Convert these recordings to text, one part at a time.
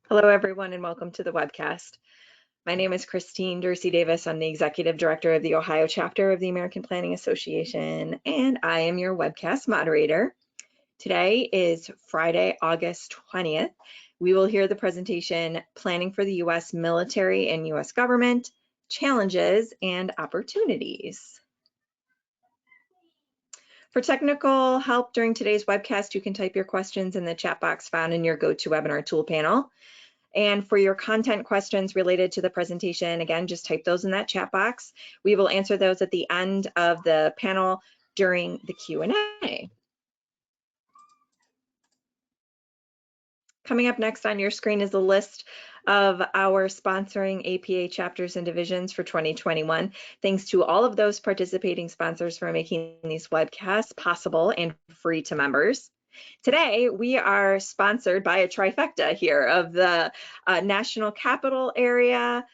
Hello, everyone, and welcome to the webcast. My name is Christine Dorsey Davis. I'm the Executive Director of the Ohio Chapter of the American Planning Association, and I am your webcast moderator. Today is Friday, August 20th. We will hear the presentation, Planning for the U.S. Military and U.S. Government, Challenges and Opportunities. For technical help during today's webcast, you can type your questions in the chat box found in your GoToWebinar tool panel. And for your content questions related to the presentation, again, just type those in that chat box. We will answer those at the end of the panel during the Q&A. Coming up next on your screen is a list of our sponsoring APA chapters and divisions for 2021. Thanks to all of those participating sponsors for making these webcasts possible and free to members. Today, we are sponsored by a trifecta here of the National Capital Area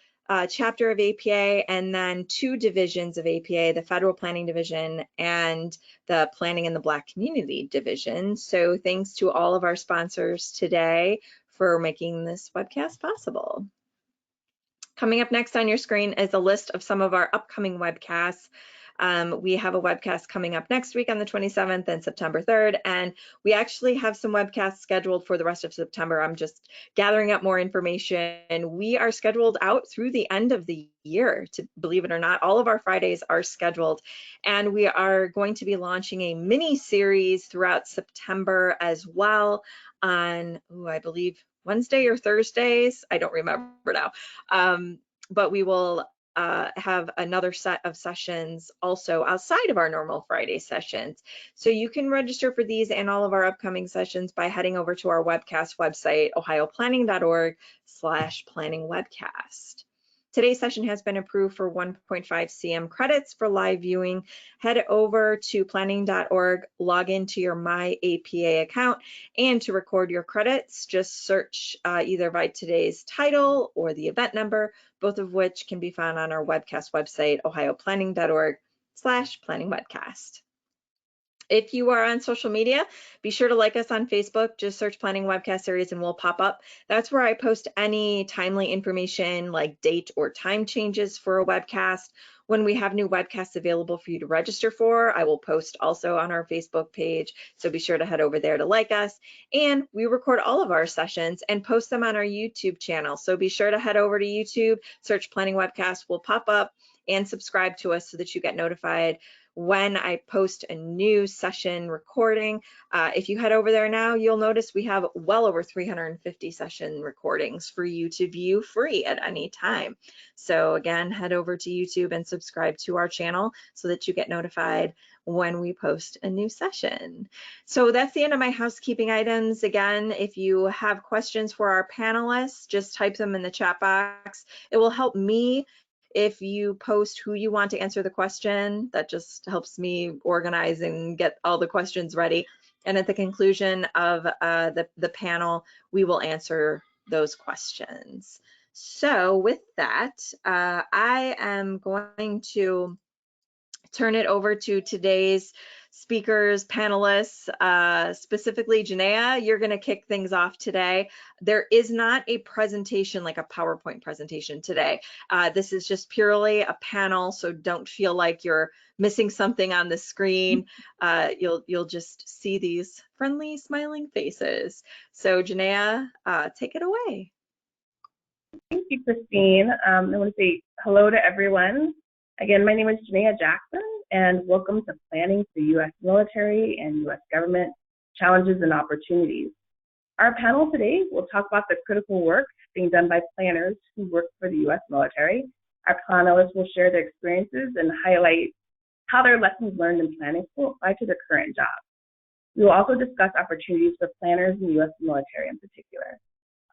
chapter of APA, and then two divisions of APA, the Federal Planning Division and the Planning in the Black Community Division. So thanks to all of our sponsors today for making this webcast possible. Coming up next on your screen is a list of some of our upcoming webcasts. We have a webcast coming up next week on the 27th and September 3rd, and we actually have some webcasts scheduled for the rest of September. I'm just gathering up more information. We are scheduled out through the end of the year, to believe it or not. All of our Fridays are scheduled, and we are going to be launching a mini series throughout September as well on, I believe, Wednesday or Thursdays. I don't remember now, but we will have another set of sessions also outside of our normal Friday sessions. So you can register for these and all of our upcoming sessions by heading over to our webcast website, ohioplanning.org/planningwebcast. Today's session has been approved for 1.5 CM credits for live viewing. Head over to planning.org, log into your My APA account, and to record your credits, just search either by today's title or the event number, both of which can be found on our webcast website, ohioplanning.org/planningwebcast. If you are on social media, be sure to like us on Facebook. Just search Planning Webcast Series and we'll pop up. That's where I post any timely information like date or time changes for a webcast. When we have new webcasts available for you to register for, I will post also on our Facebook page. So be sure to head over there to like us. And we record all of our sessions and post them on our YouTube channel. So be sure to head over to YouTube, search Planning Webcast, will pop up, and subscribe to us so that you get notified when I post a new session recording. If you head over there now, you'll notice we have well over 350 session recordings for you to view free at any time. So again, head over to YouTube and subscribe to our channel so that you get notified when we post a new session. So that's the end of my housekeeping items. Again, if you have questions for our panelists, just type them in the chat box. It will help me if you post who you want to answer the question. That just helps me organize and get all the questions ready. And at the conclusion of the panel, we will answer those questions. So with that, I am going to turn it over to today's speakers, panelists, specifically Janaea, you're gonna kick things off today. There is not a presentation like a PowerPoint presentation today. This is just purely a panel, so don't feel like you're missing something on the screen. You'll just see these friendly, smiling faces. So Janaea, take it away. Thank you, Christine. I want to say hello to everyone. Again, my name is Janaea Jackson, and welcome to Planning for U.S. Military and U.S. Government, Challenges and Opportunities. Our panel today will talk about the critical work being done by planners who work for the U.S. military. Our panelists will share their experiences and highlight how their lessons learned in planning will apply to their current job. We will also discuss opportunities for planners in the U.S. military in particular.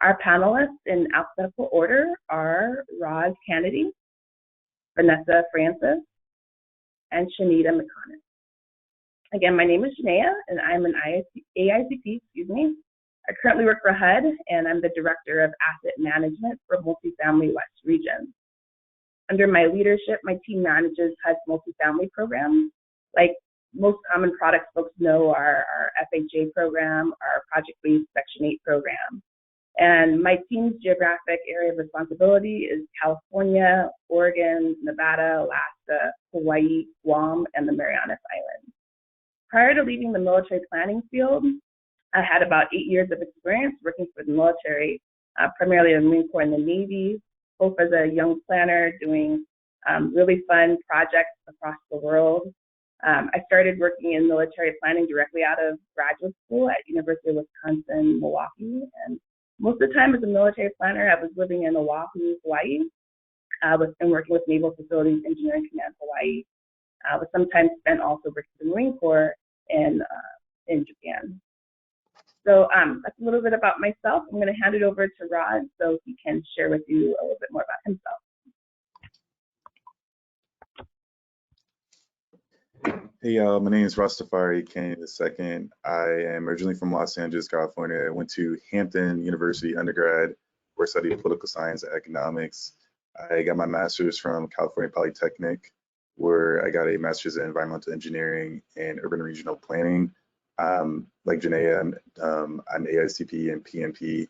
Our panelists in alphabetical order are Roz Kennedy, Vanessa Francis, and Shanita McConnell. Again, my name is Janaea, and I'm an AICP, I currently work for HUD, and I'm the Director of Asset Management for Multifamily West Region. Under my leadership, my team manages HUD's multifamily programs. Like most common products folks know, our FHA program, our project-based Section 8 program. And my team's geographic area of responsibility is California, Oregon, Nevada, Alaska, Hawaii, Guam, and the Marianas Islands. Prior to leaving the military planning field, I had about 8 years of experience working for the military, primarily the Marine Corps and the Navy, both as a young planner doing really fun projects across the world. I started working in military planning directly out of graduate school at University of Wisconsin, Milwaukee. And most of the time as a military planner, I was living in Oahu, Hawaii, and working with Naval Facilities Engineering Command Hawaii. Was sometimes spent also working for the Marine Corps in Japan. So that's a little bit about myself. I'm going to hand it over to Rod so he can share with you a little bit more about himself. Hey y'all, my name is Rastafari Kane II. I am originally from Los Angeles, California. I went to Hampton University undergrad, where I studied political science and economics. I got my master's from California Polytechnic, where I got a master's in environmental engineering and urban regional planning. Like Janaea, I'm AICP and PMP.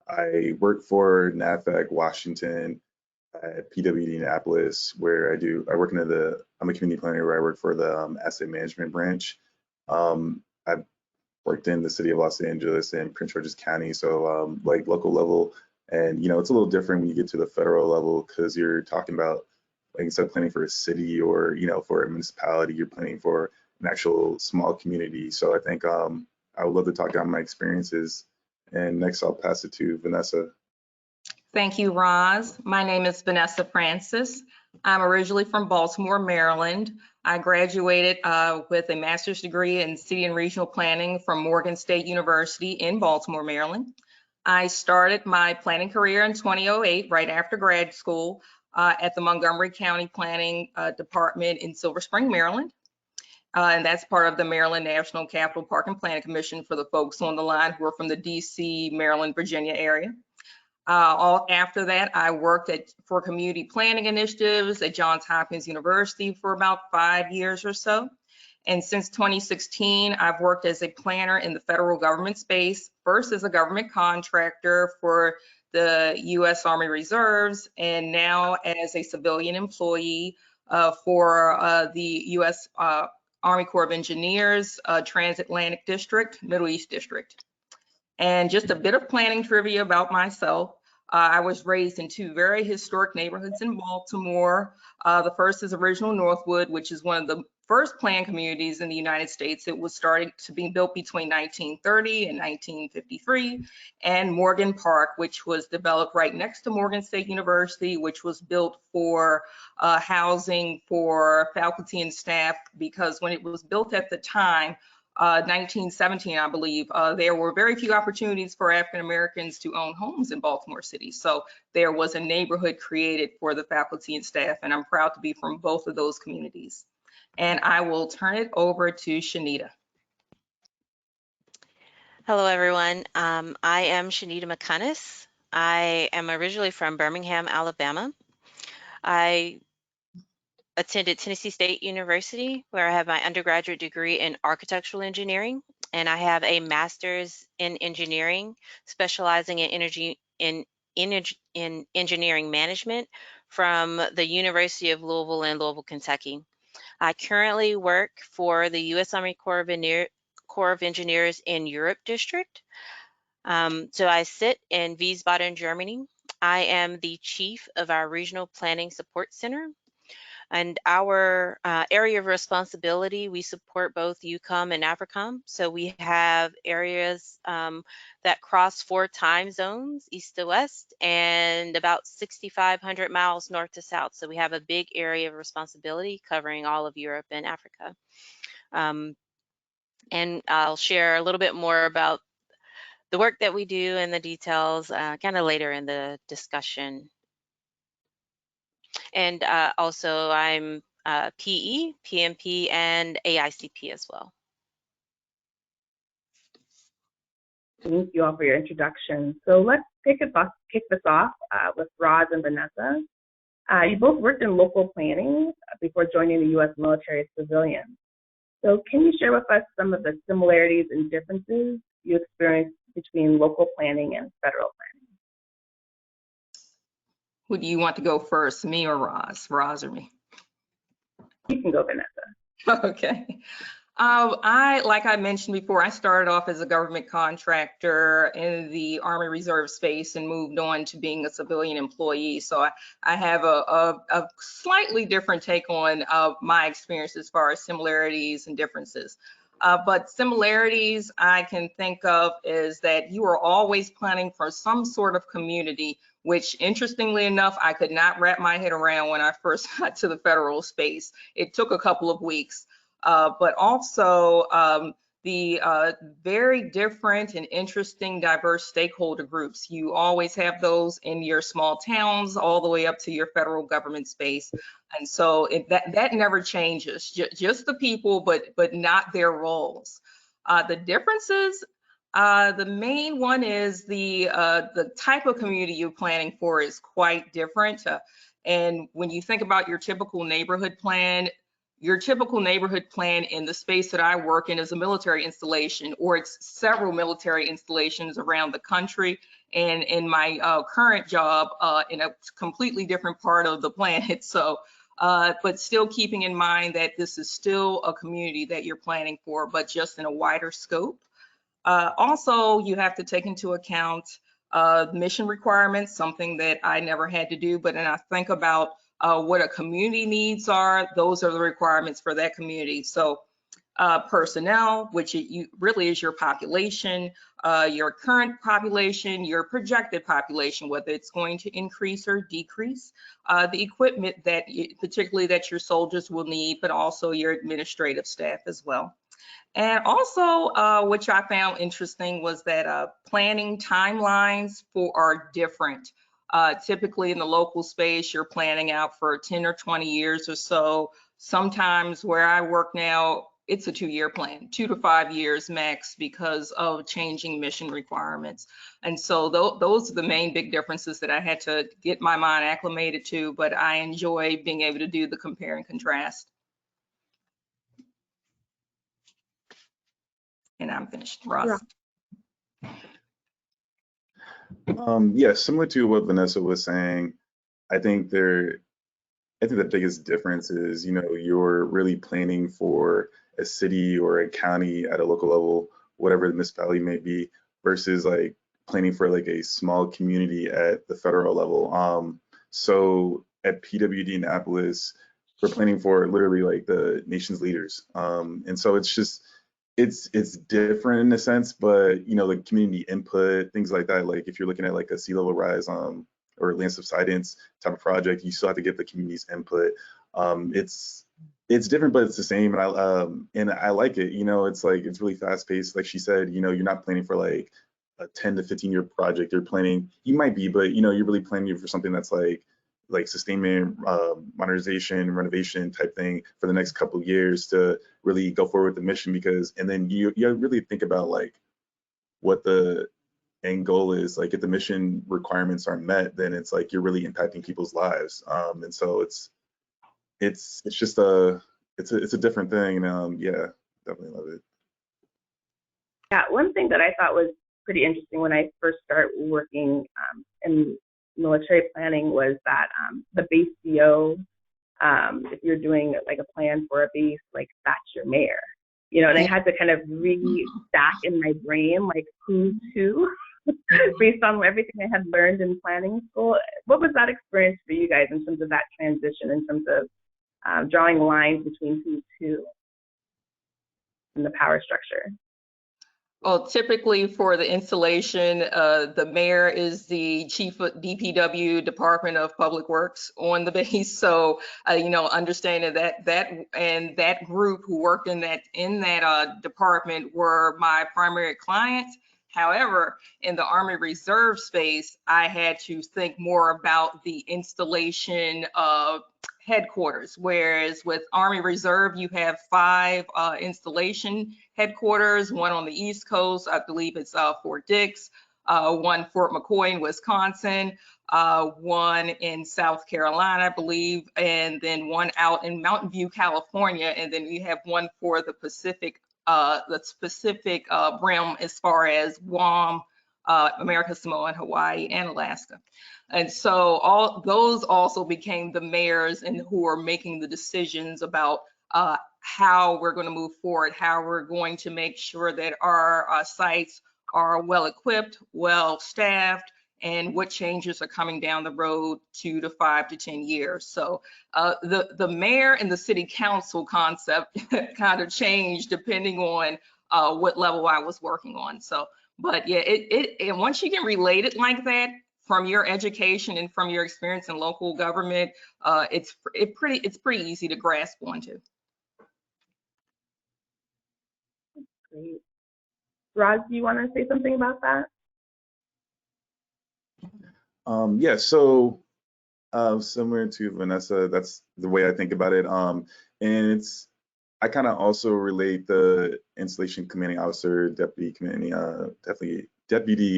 I work for NAVFAC Washington at PW Indianapolis, where I'm a community planner where I work for the asset management branch. I've worked in the city of Los Angeles and Prince George's County, so like local level. And it's a little different when you get to the federal level because you're talking about, like instead of planning for a city or for a municipality, you're planning for an actual small community. So I think I would love to talk about my experiences. And next, I'll pass it to Vanessa. Thank you, Roz. My name is Vanessa Francis. I'm originally from Baltimore, Maryland. I graduated with a master's degree in city and regional planning from Morgan State University in Baltimore, Maryland. I started my planning career in 2008, right after grad school, at the Montgomery County Planning Department in Silver Spring, Maryland. And that's part of the Maryland National Capital Park and Planning Commission for the folks on the line who are from the DC, Maryland, Virginia area. After that, I worked for community planning initiatives at Johns Hopkins University for about 5 years or so. And since 2016, I've worked as a planner in the federal government space, first as a government contractor for the U.S. Army Reserves, and now as a civilian employee for the U.S. Army Corps of Engineers, Transatlantic District, Middle East District. And just a bit of planning trivia about myself. I was raised in two very historic neighborhoods in Baltimore. The first is Original Northwood, which is one of the first planned communities in the United States. It was starting to be built between 1930 and 1953. And Morgan Park, which was developed right next to Morgan State University, which was built for housing for faculty and staff, because when it was built at the time, 1917, I believe, there were very few opportunities for African Americans to own homes in Baltimore City. So there was a neighborhood created for the faculty and staff, and I'm proud to be from both of those communities. And I will turn it over to Shanita. Hello, everyone. I am Shanita McCunnis. I am originally from Birmingham, Alabama. I attended Tennessee State University, where I have my undergraduate degree in architectural engineering, and I have a master's in engineering, specializing in engineering management from the University of Louisville in Louisville, Kentucky. I currently work for the U.S. Army Corps of Engineers in Europe District. So I sit in Wiesbaden, Germany. I am the chief of our Regional Planning Support Center. And our area of responsibility, we support both EUCOM and AFRICOM. So we have areas that cross 4 time zones, east to west, and about 6,500 miles north to south. So we have a big area of responsibility covering all of Europe and Africa. And I'll share a little bit more about the work that we do and the details kind of later in the discussion. And also I'm PE, PMP, and AICP as well. Thank you all for your introduction. So let's kick this off with Roz and Vanessa. You both worked in local planning before joining the U.S. military as civilians. So can you share with us some of the similarities and differences you experienced between local planning and federal planning? Who do you want to go first, me or Roz? Roz or me? You can go, Vanessa. Okay. Like I mentioned before, I started off as a government contractor in the Army Reserve space and moved on to being a civilian employee. So I have a slightly different take on my experience as far as similarities and differences. But similarities I can think of is that you are always planning for some sort of community, which interestingly enough, I could not wrap my head around when I first got to the federal space. It took a couple of weeks. But also the very different and interesting diverse stakeholder groups. You always have those in your small towns all the way up to your federal government space. And so that never changes, just the people, but not their roles. The differences, the main one is the type of community you're planning for is quite different. And when you think about your typical neighborhood plan in the space that I work in is a military installation, or it's several military installations around the country. And in my current job, in a completely different part of the planet. So, but still keeping in mind that this is still a community that you're planning for, but just in a wider scope. Also, you have to take into account mission requirements, something that I never had to do, but then I think about what a community needs are, those are the requirements for that community. So personnel, which really is your population, your current population, your projected population, whether it's going to increase or decrease, the equipment that particularly that your soldiers will need, but also your administrative staff as well. And also, which I found interesting was that planning timelines are different. Typically in the local space, you're planning out for 10 or 20 years or so. Sometimes where I work now, it's a 2-year plan, 2 to 5 years max because of changing mission requirements. And so those are the main big differences that I had to get my mind acclimated to, but I enjoy being able to do the compare and contrast. And I'm finished. Ross. Yeah, similar to what Vanessa was saying, I think the biggest difference is, you're really planning for a city or a county at a local level, whatever the municipality may be, versus like planning for like a small community at the federal level. So at PWD Annapolis, we're planning for literally like the nation's leaders. And so it's different in a sense, but the community input, things like that, like if you're looking at like a sea level rise or land subsidence type of project, you still have to get the community's input. It's different, but it's the same, and I like it. It's like it's really fast paced. Like she said, you're not planning for like a 10 to 15-year project. You might be, but you're really planning for something that's like sustainment, modernization, renovation type thing for the next couple of years to really go forward with the mission. And then you really think about like what the end goal is. Like if the mission requirements aren't met, then it's like you're really impacting people's lives. And so it's just it's a different thing. Yeah, definitely love it. Yeah, one thing that I thought was pretty interesting when I first started working in military planning was that the base CO, if you're doing like a plan for a base, like that's your mayor, and I had to kind of re-stack in my brain like who's who based on everything I had learned in planning school. What was that experience for you guys in terms of that transition, in terms of drawing lines between who's who in the power structure? Well, typically for the installation, the mayor is the chief of DPW, Department of Public Works, on the base. So, understanding that group who worked in that department were my primary clients. However, in the Army Reserve space, I had to think more about the installation of headquarters, whereas with Army Reserve, you have 5 installation headquarters, one on the East Coast, I believe it's Fort Dix, one Fort McCoy in Wisconsin, one in South Carolina, I believe, and then one out in Mountain View, California, and then you have one for the Pacific realm as far as Guam, America, Samoa, and Hawaii, and Alaska. And so all those also became the mayors and who are making the decisions about how we're going to move forward, how we're going to make sure that our sites are well equipped, well staffed, and what changes are coming down the road 2 to 5 to 10 years. So the mayor and the city council concept kind of changed depending on what level I was working on. So, but yeah, and once you can relate it like that from your education and from your experience in local government, it's pretty easy to grasp onto. Great. Roz, do you want to say something about that? Yeah, so similar to Vanessa, that's the way I think about it. And I kind of also relate the installation commanding officer, deputy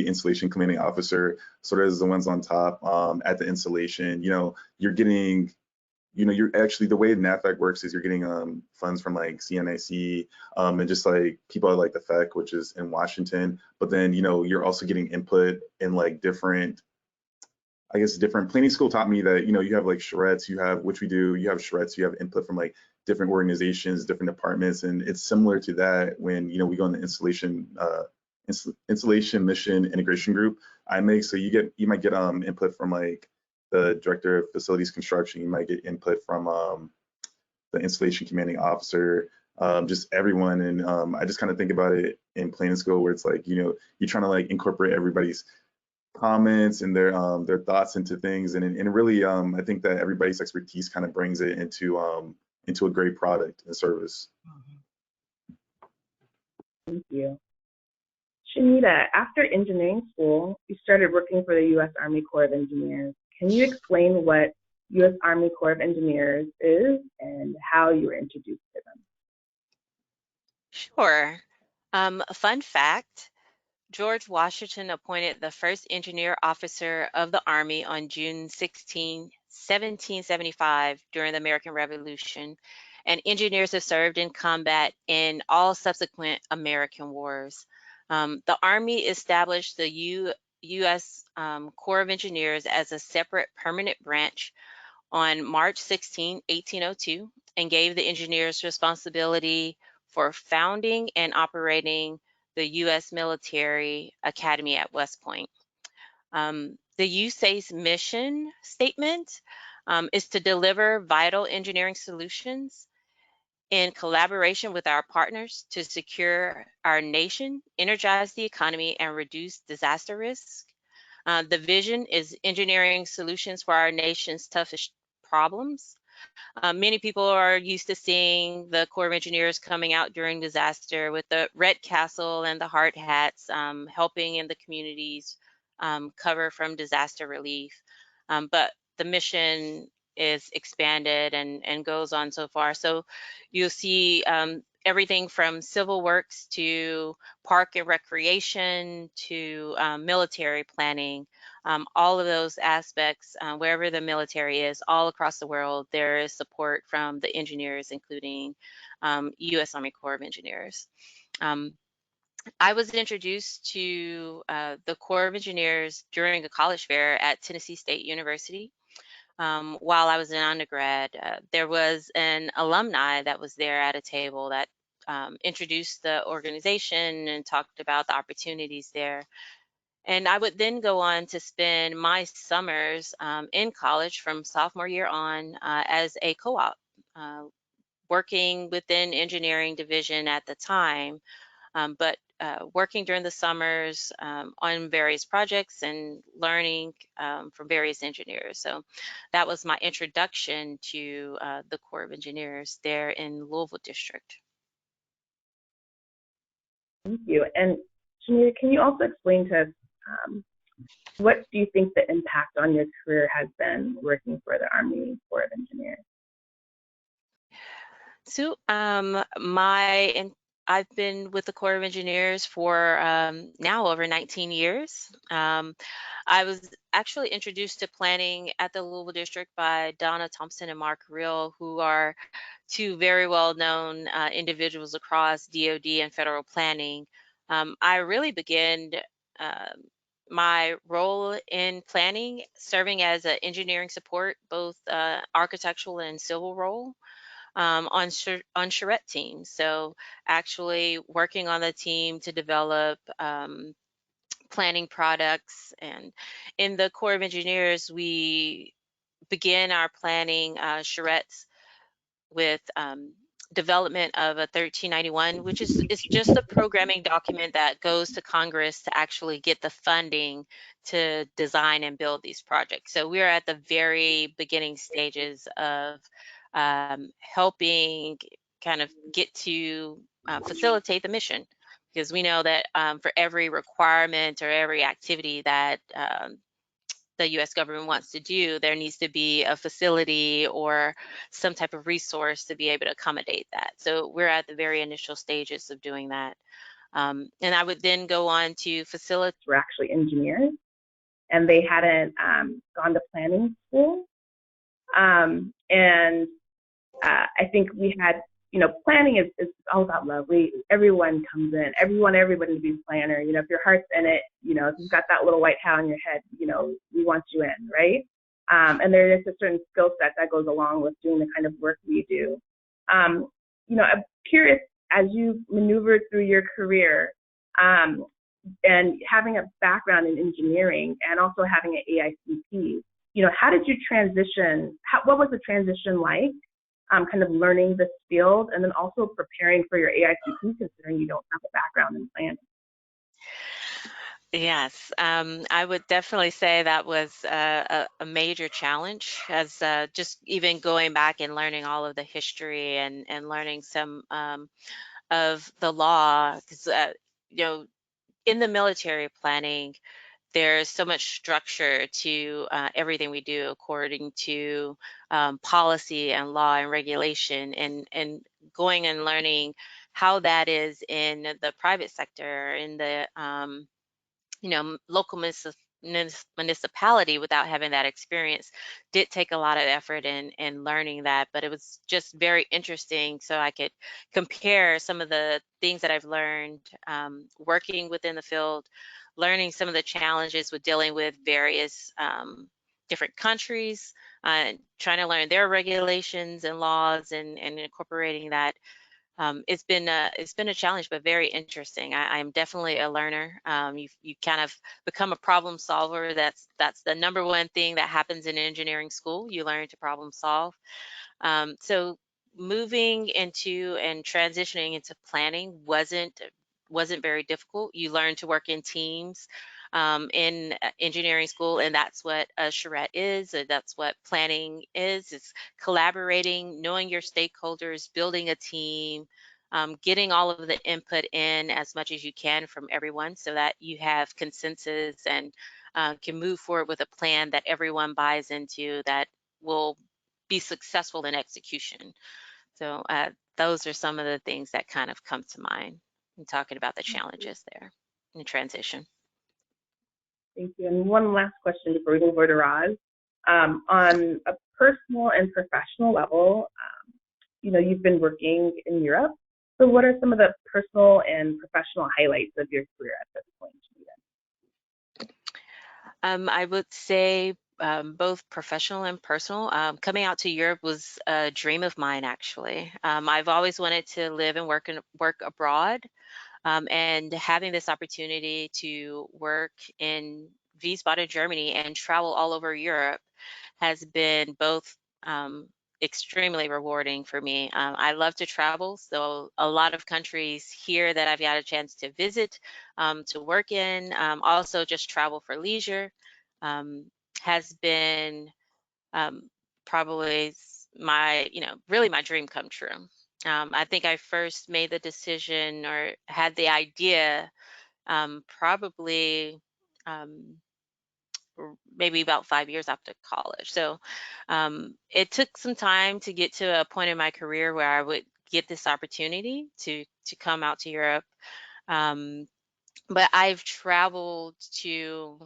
installation commanding officer, sort of as the ones on top at the installation. You're getting, you're actually, the way NAVFAC works is you're getting funds from like CNIC and just like people like the FEC, which is in Washington. But then, you're also getting input in like different planning school taught me that, you have like charrettes, which we do, you have charrettes, you have input from like different organizations, different departments. And it's similar to that when, we go in the installation mission integration group so you might get input from like the director of facilities construction, you might get input from the installation commanding officer, just everyone. And I just kind of think about it in planning school where it's like, you're trying to like incorporate everybody's comments and their thoughts into things, and really I think that everybody's expertise kind of brings it into a great product and service. Thank you. Shanita, after engineering school, you started working for the U.S. Army Corps of Engineers. Can you explain what U.S. Army Corps of Engineers is and how you were introduced to them? Sure. A fun fact, George Washington appointed the first engineer officer of the Army on June 16, 1775 during the American Revolution, and engineers have served in combat in all subsequent American wars. The Army established the U.S. Corps of Engineers as a separate permanent branch on March 16, 1802, and gave the engineers responsibility for founding and operating the U.S. Military Academy at West Point. The USA's mission statement is to deliver vital engineering solutions in collaboration with our partners to secure our nation, energize the economy, and reduce disaster risk. The vision is engineering solutions for our nation's toughest problems. Many people are used to seeing the Corps of Engineers coming out during disaster with the red castle and the hard hats, helping in the communities cover from disaster relief. But the mission is expanded and goes on so far. So you'll see everything from civil works to park and recreation to military planning. All of those aspects, wherever the military is, all across the world, there is support from the engineers, including U.S. Army Corps of Engineers. I was introduced to the Corps of Engineers during a college fair at Tennessee State University. While I was an undergrad, there was an alumni that was there at a table that introduced the organization and talked about the opportunities there. And I would then go on to spend my summers in college from sophomore year on as a co-op, working within engineering division at the time, but working during the summers on various projects and learning from various engineers. So that was my introduction to the Corps of Engineers there in Louisville District. Thank you. And Shanita, can you also explain to us what do you think the impact on your career has been working for the Army Corps of Engineers? So I've been with the Corps of Engineers for now over 19 years. I was actually introduced to planning at the Louisville District by Donna Thompson and Mark Reel, who are two very well-known individuals across DoD and federal planning. I really began my role in planning, serving as an engineering support, both architectural and civil role on charrette teams. So actually working on the team to develop planning products. And in the Corps of Engineers, we begin our planning charrettes with development of a 1391, which is just a programming document that goes to Congress to actually get the funding to design and build these projects. So we're at the very beginning stages of helping kind of get to facilitate the mission, because we know that for every requirement or every activity that the U.S. government wants to do, there needs to be a facility or some type of resource to be able to accommodate that. So we're at the very initial stages of doing that. And I would then go on to facilitate. Were actually engineers, and they hadn't gone to planning school. I think we had, planning is all about love. Everyone comes in, everybody to be a planner. If your heart's in it, if you've got that little white hat on your head, we want you in, right? And there is a certain skill set that goes along with doing the kind of work we do. I'm curious, as you maneuvered through your career, and having a background in engineering and also having an AICP, how did you transition? What was the transition like? Kind of learning this field and then also preparing for your AICP, considering you don't have a background in planning. Yes, I would definitely say that was a major challenge, as just even going back and learning all of the history and learning some of the law, because in the military planning, there's so much structure to everything we do according to policy and law and regulation, and going and learning how that is in the private sector, in the local municipality, without having that experience, did take a lot of effort in learning that. But it was just very interesting, so I could compare some of the things that I've learned working within the field, learning some of the challenges with dealing with various different countries, trying to learn their regulations and laws, and incorporating that. It's been a challenge, but very interesting. I'm definitely a learner. You kind of become a problem solver. That's the number one thing that happens in engineering school. You learn to problem solve. So moving into and transitioning into planning wasn't very difficult. You learn to work in teams in engineering school, and that's what a charrette is. That's what planning is. It's collaborating, knowing your stakeholders, building a team, getting all of the input in as much as you can from everyone, so that you have consensus and can move forward with a plan that everyone buys into, that will be successful in execution. So those are some of the things that kind of come to mind in talking about the challenges there in transition. Thank you. And one last question before we move over to Roz. On a personal and professional level, you've been working in Europe. So what are some of the personal and professional highlights of your career at this point? I would say both professional and personal. Coming out to Europe was a dream of mine, actually. I've always wanted to live and work abroad, and having this opportunity to work in Wiesbaden, Germany, and travel all over Europe has been both extremely rewarding for me. I love to travel, so a lot of countries here that I've got a chance to visit, to work in, also just travel for leisure, has been probably really my dream come true. I think I first made the decision or had the idea probably maybe about 5 years after college. So it took some time to get to a point in my career where I would get this opportunity to come out to Europe. But I've traveled to,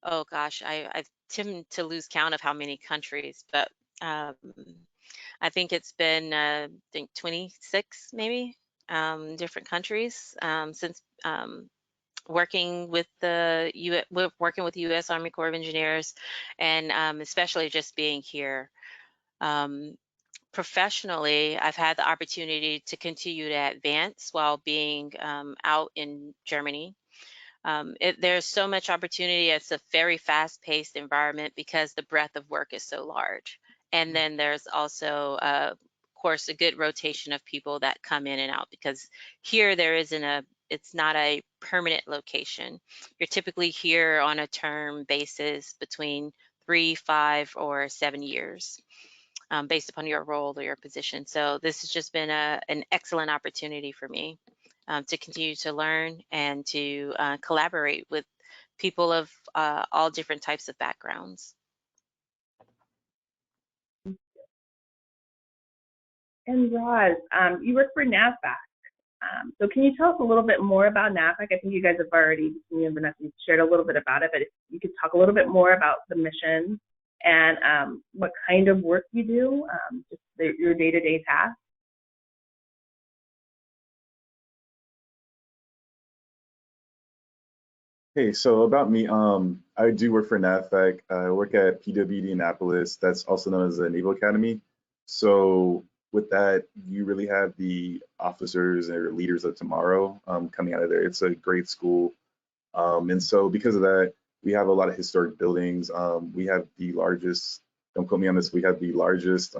oh gosh, I tend to lose count of how many countries, but I think it's been, I think 26 maybe different countries since working with working with the U.S. Army Corps of Engineers, and especially just being here. Professionally, I've had the opportunity to continue to advance while being out in Germany. There's so much opportunity. It's a very fast-paced environment because the breadth of work is so large. And then there's also, of course, a good rotation of people that come in and out, because here it's not a permanent location. You're typically here on a term basis between 3, 5, or 7 years. Based upon your role or your position. So this has just been an excellent opportunity for me to continue to learn and to collaborate with people of all different types of backgrounds. And Roz, you work for NAVFAC. So can you tell us a little bit more about NAVFAC? I think you guys have already, me and Vanessa, shared a little bit about it, but if you could talk a little bit more about the mission and what kind of work you do, just your day-to-day tasks. Hey, so about me, I do work for NAVFAC. I work at PWD Annapolis. That's also known as the Naval Academy. So with that, you really have the officers or leaders of tomorrow coming out of there. It's a great school. And so because of that, we have a lot of historic buildings. We have the largest, don't quote me on this, we have the largest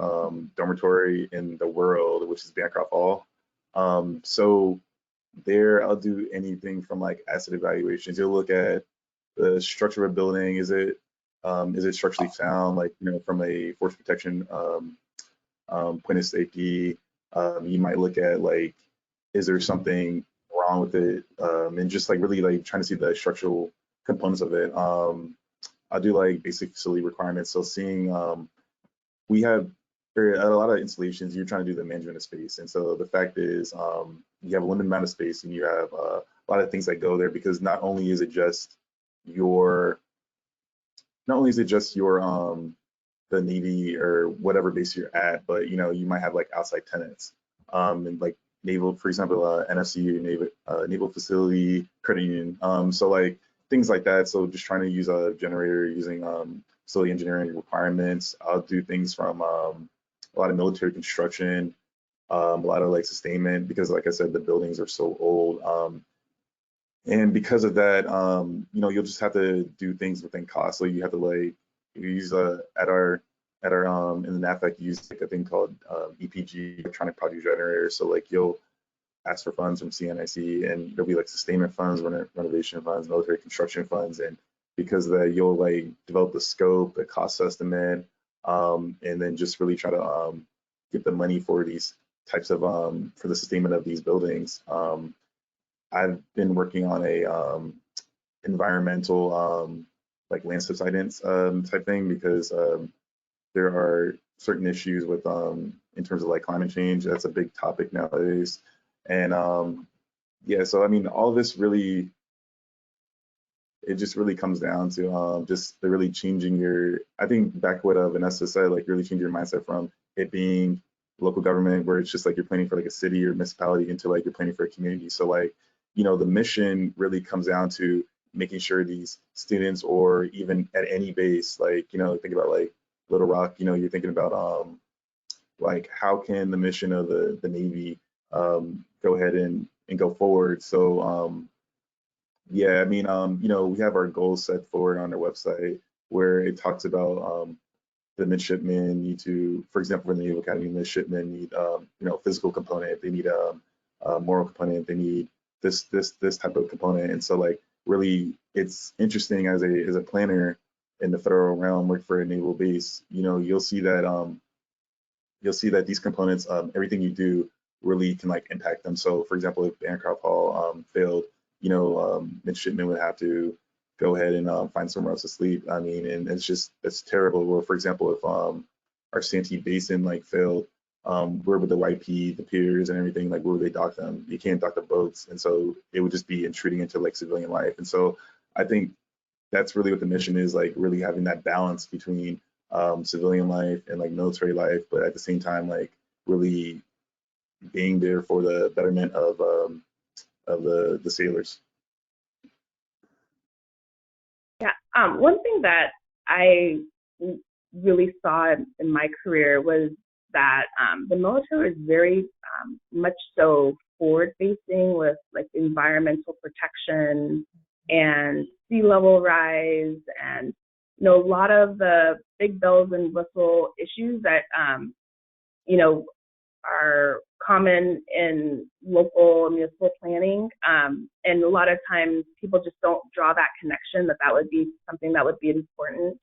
dormitory in the world, which is Bancroft Hall. So there, I'll do anything from like asset evaluations. You'll look at the structure of a building. Is it structurally sound, like, you know, from a force protection point of safety? You might look at like, is there something wrong with it? And just like really like trying to see the structural components of it. I'll do like basic facility requirements. So seeing, we have at a lot of installations, you're trying to do the management of space. And so the fact is, you have a limited amount of space and you have a lot of things that go there, because not only is it just your the Navy or whatever base you're at, but you know, you might have like outside tenants, and like naval, for example, NFCU, naval facility, credit union. So like things like that. So just trying to use a generator using facility engineering requirements. I'll do things from a lot of military construction, a lot of like sustainment, because like I said, the buildings are so old. And because of that, you know, you'll just have to do things within cost. So you have to like use at our in the NAVFAC, use like a thing called EPG, electronic project generator. So like you'll ask for funds from CNIC, and there'll be like sustainment funds, renovation funds, military construction funds, and because of that, you'll like develop the scope, the cost estimate, and then just really try to get the money for these types of for the sustainment of these buildings. I've been working on a environmental like land subsidence type thing, because there are certain issues with in terms of like climate change. That's a big topic nowadays. And yeah, so I mean, all this really, it just really comes down to just really changing your, I think back what Vanessa said, like really change your mindset from it being local government, where it's just like you're planning for like a city or municipality, into like you're planning for a community. So like, you know, the mission really comes down to making sure these students, or even at any base, like, you know, think about like Little Rock, you know, you're thinking about like how can the mission of the Navy go ahead and go forward. So yeah, I mean, you know, we have our goals set forward on our website, where it talks about the midshipmen need to, for example, in the Naval Academy, midshipmen need you know, physical component, they need a moral component, they need this type of component. And so like really, it's interesting as a planner in the federal realm, work for a naval base, you know, you'll see that these components, everything you do really can like impact them. So for example, if Bancroft Hall failed, you know, midshipmen would have to go ahead and find somewhere else to sleep. I mean, and it's terrible. Well, for example, if our Santee Basin like failed, where would the YP, the piers and everything, like where would they dock them? You can't dock the boats. And so it would just be intruding into like civilian life. And so I think that's really what the mission is, like really having that balance between civilian life and like military life, but at the same time, like really being there for the betterment of the sailors. Yeah, one thing that I really saw in my career was that the military is very much so forward-facing with like environmental protection and sea level rise, and a lot of the big bells and whistle issues that you know are common in local and municipal planning. And a lot of times people just don't draw that connection that that would be something that would be important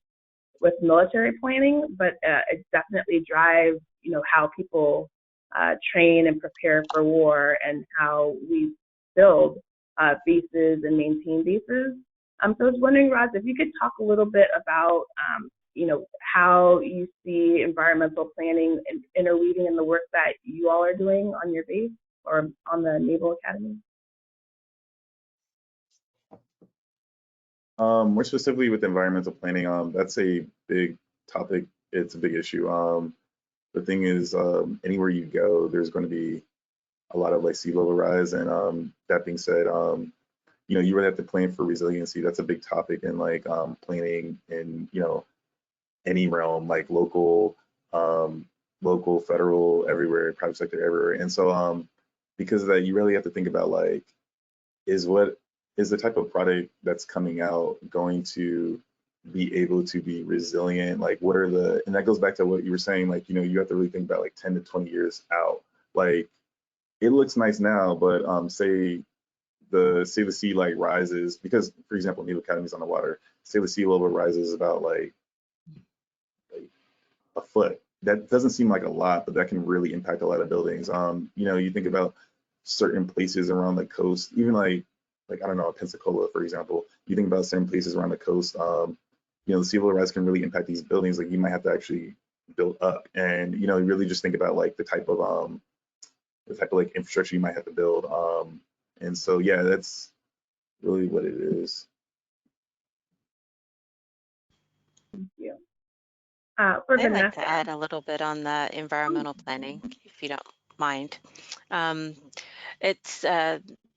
with military planning, but it definitely drives, how people train and prepare for war and how we build bases and maintain bases. So I was wondering, Roz, if you could talk a little bit about, how you see environmental planning interweaving in the work that you all are doing on your base or on the Naval Academy. More specifically with environmental planning, that's a big topic. It's a big issue. The thing is, anywhere you go, there's going to be a lot of like sea level rise. And that being said, you really have to plan for resiliency. That's a big topic in like planning in any realm, like local, federal, everywhere, private sector, everywhere. And so because of that, you really have to think about like, what is the type of product that's coming out going to be able to be resilient? Like what are and that goes back to what you were saying, like, you have to really think about like 10 to 20 years out. Like it looks nice now, but say the sea like rises, because for example, Naval Academy's on the water, say the sea level rises about like a foot. That doesn't seem like a lot, but that can really impact a lot of buildings. You think about certain places around the coast, even like I don't know, Pensacola, for example. You think about certain places around the coast, the sea level rise can really impact these buildings. Like you might have to actually build up, and you really just think about like the type of like infrastructure you might have to build. And so yeah, that's really what it is. Thank you. For I'd like Vanessa. to add a little bit on the environmental planning, if you don't mind. It's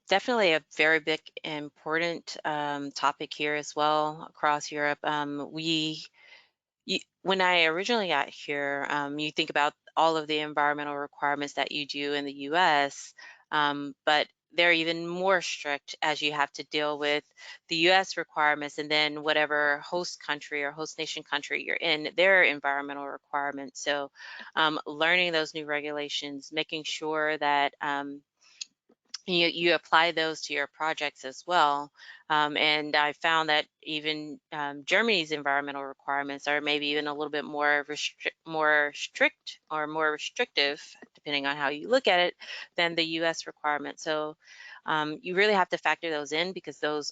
definitely a very big, important topic here as well across Europe. When I originally got here, you think about all of the environmental requirements that you do in the US, but they're even more strict as you have to deal with the US requirements and then whatever host country or host nation country you're in, their environmental requirements. So learning those new regulations, making sure that you apply those to your projects as well. And I found that even Germany's environmental requirements are maybe even a little bit more strict or more restrictive, depending on how you look at it, than the US requirements. So you really have to factor those in because those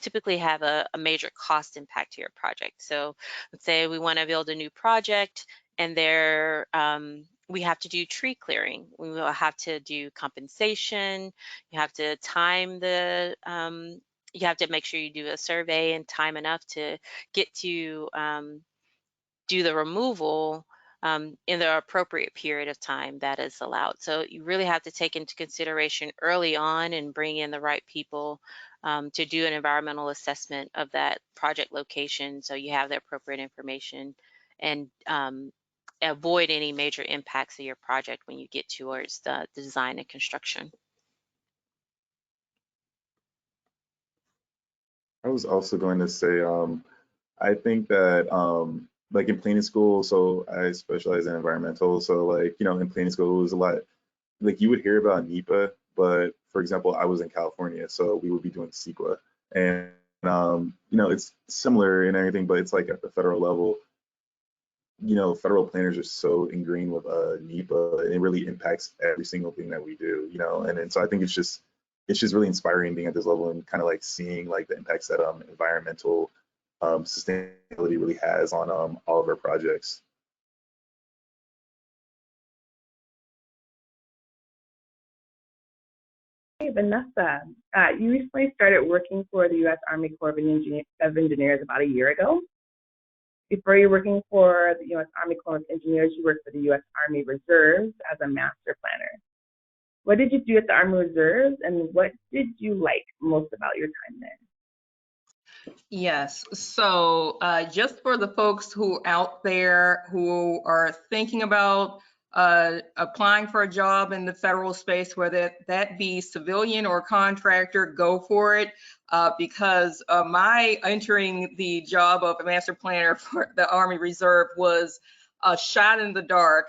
typically have a major cost impact to your project. So let's say we want to build a new project and we have to do tree clearing. We will have to do compensation. You have to time you have to make sure you do a survey and time enough to get to do the removal in the appropriate period of time that is allowed. So you really have to take into consideration early on and bring in the right people to do an environmental assessment of that project location so you have the appropriate information and avoid any major impacts of your project when you get towards the design and construction. I was also going to say, I think that like in planning school, so I specialize in environmental. So like, in planning school, it was a lot like you would hear about NEPA, but for example, I was in California, so we would be doing CEQA. And it's similar and everything, but it's like at the federal level, federal planners are so ingrained with NEPA, and it really impacts every single thing that we do, and so I think it's just really inspiring being at this level and kind of like seeing like the impacts that environmental sustainability really has on all of our projects. Hey, Vanessa, you recently started working for the U.S. Army Corps of Engineers about a year ago. Before you were working for the U.S. Army Corps of Engineers, you worked for the U.S. Army Reserves as a master planner. What did you do at the Army Reserves, and what did you like most about your time there? Yes, so just for the folks who out there who are thinking about applying for a job in the federal space, whether that be civilian or contractor, go for it. Because my entering the job of a master planner for the Army Reserve was a shot in the dark.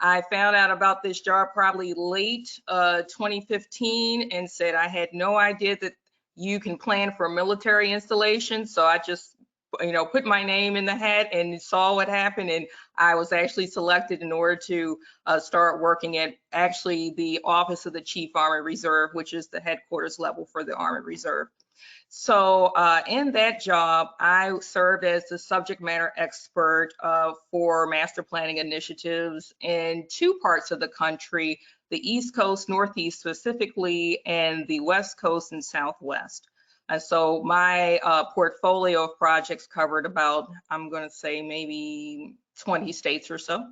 I found out about this job probably late 2015 and said I had no idea that you can plan for military installations. So I just, put my name in the hat and saw what happened. And I was actually selected in order to start working at actually the Office of the Chief Army Reserve, which is the headquarters level for the Army Reserve. So in that job, I served as the subject matter expert for master planning initiatives in two parts of the country, the East Coast, Northeast specifically, and the West Coast and Southwest. And so my portfolio of projects covered about, I'm going to say maybe 20 states or so.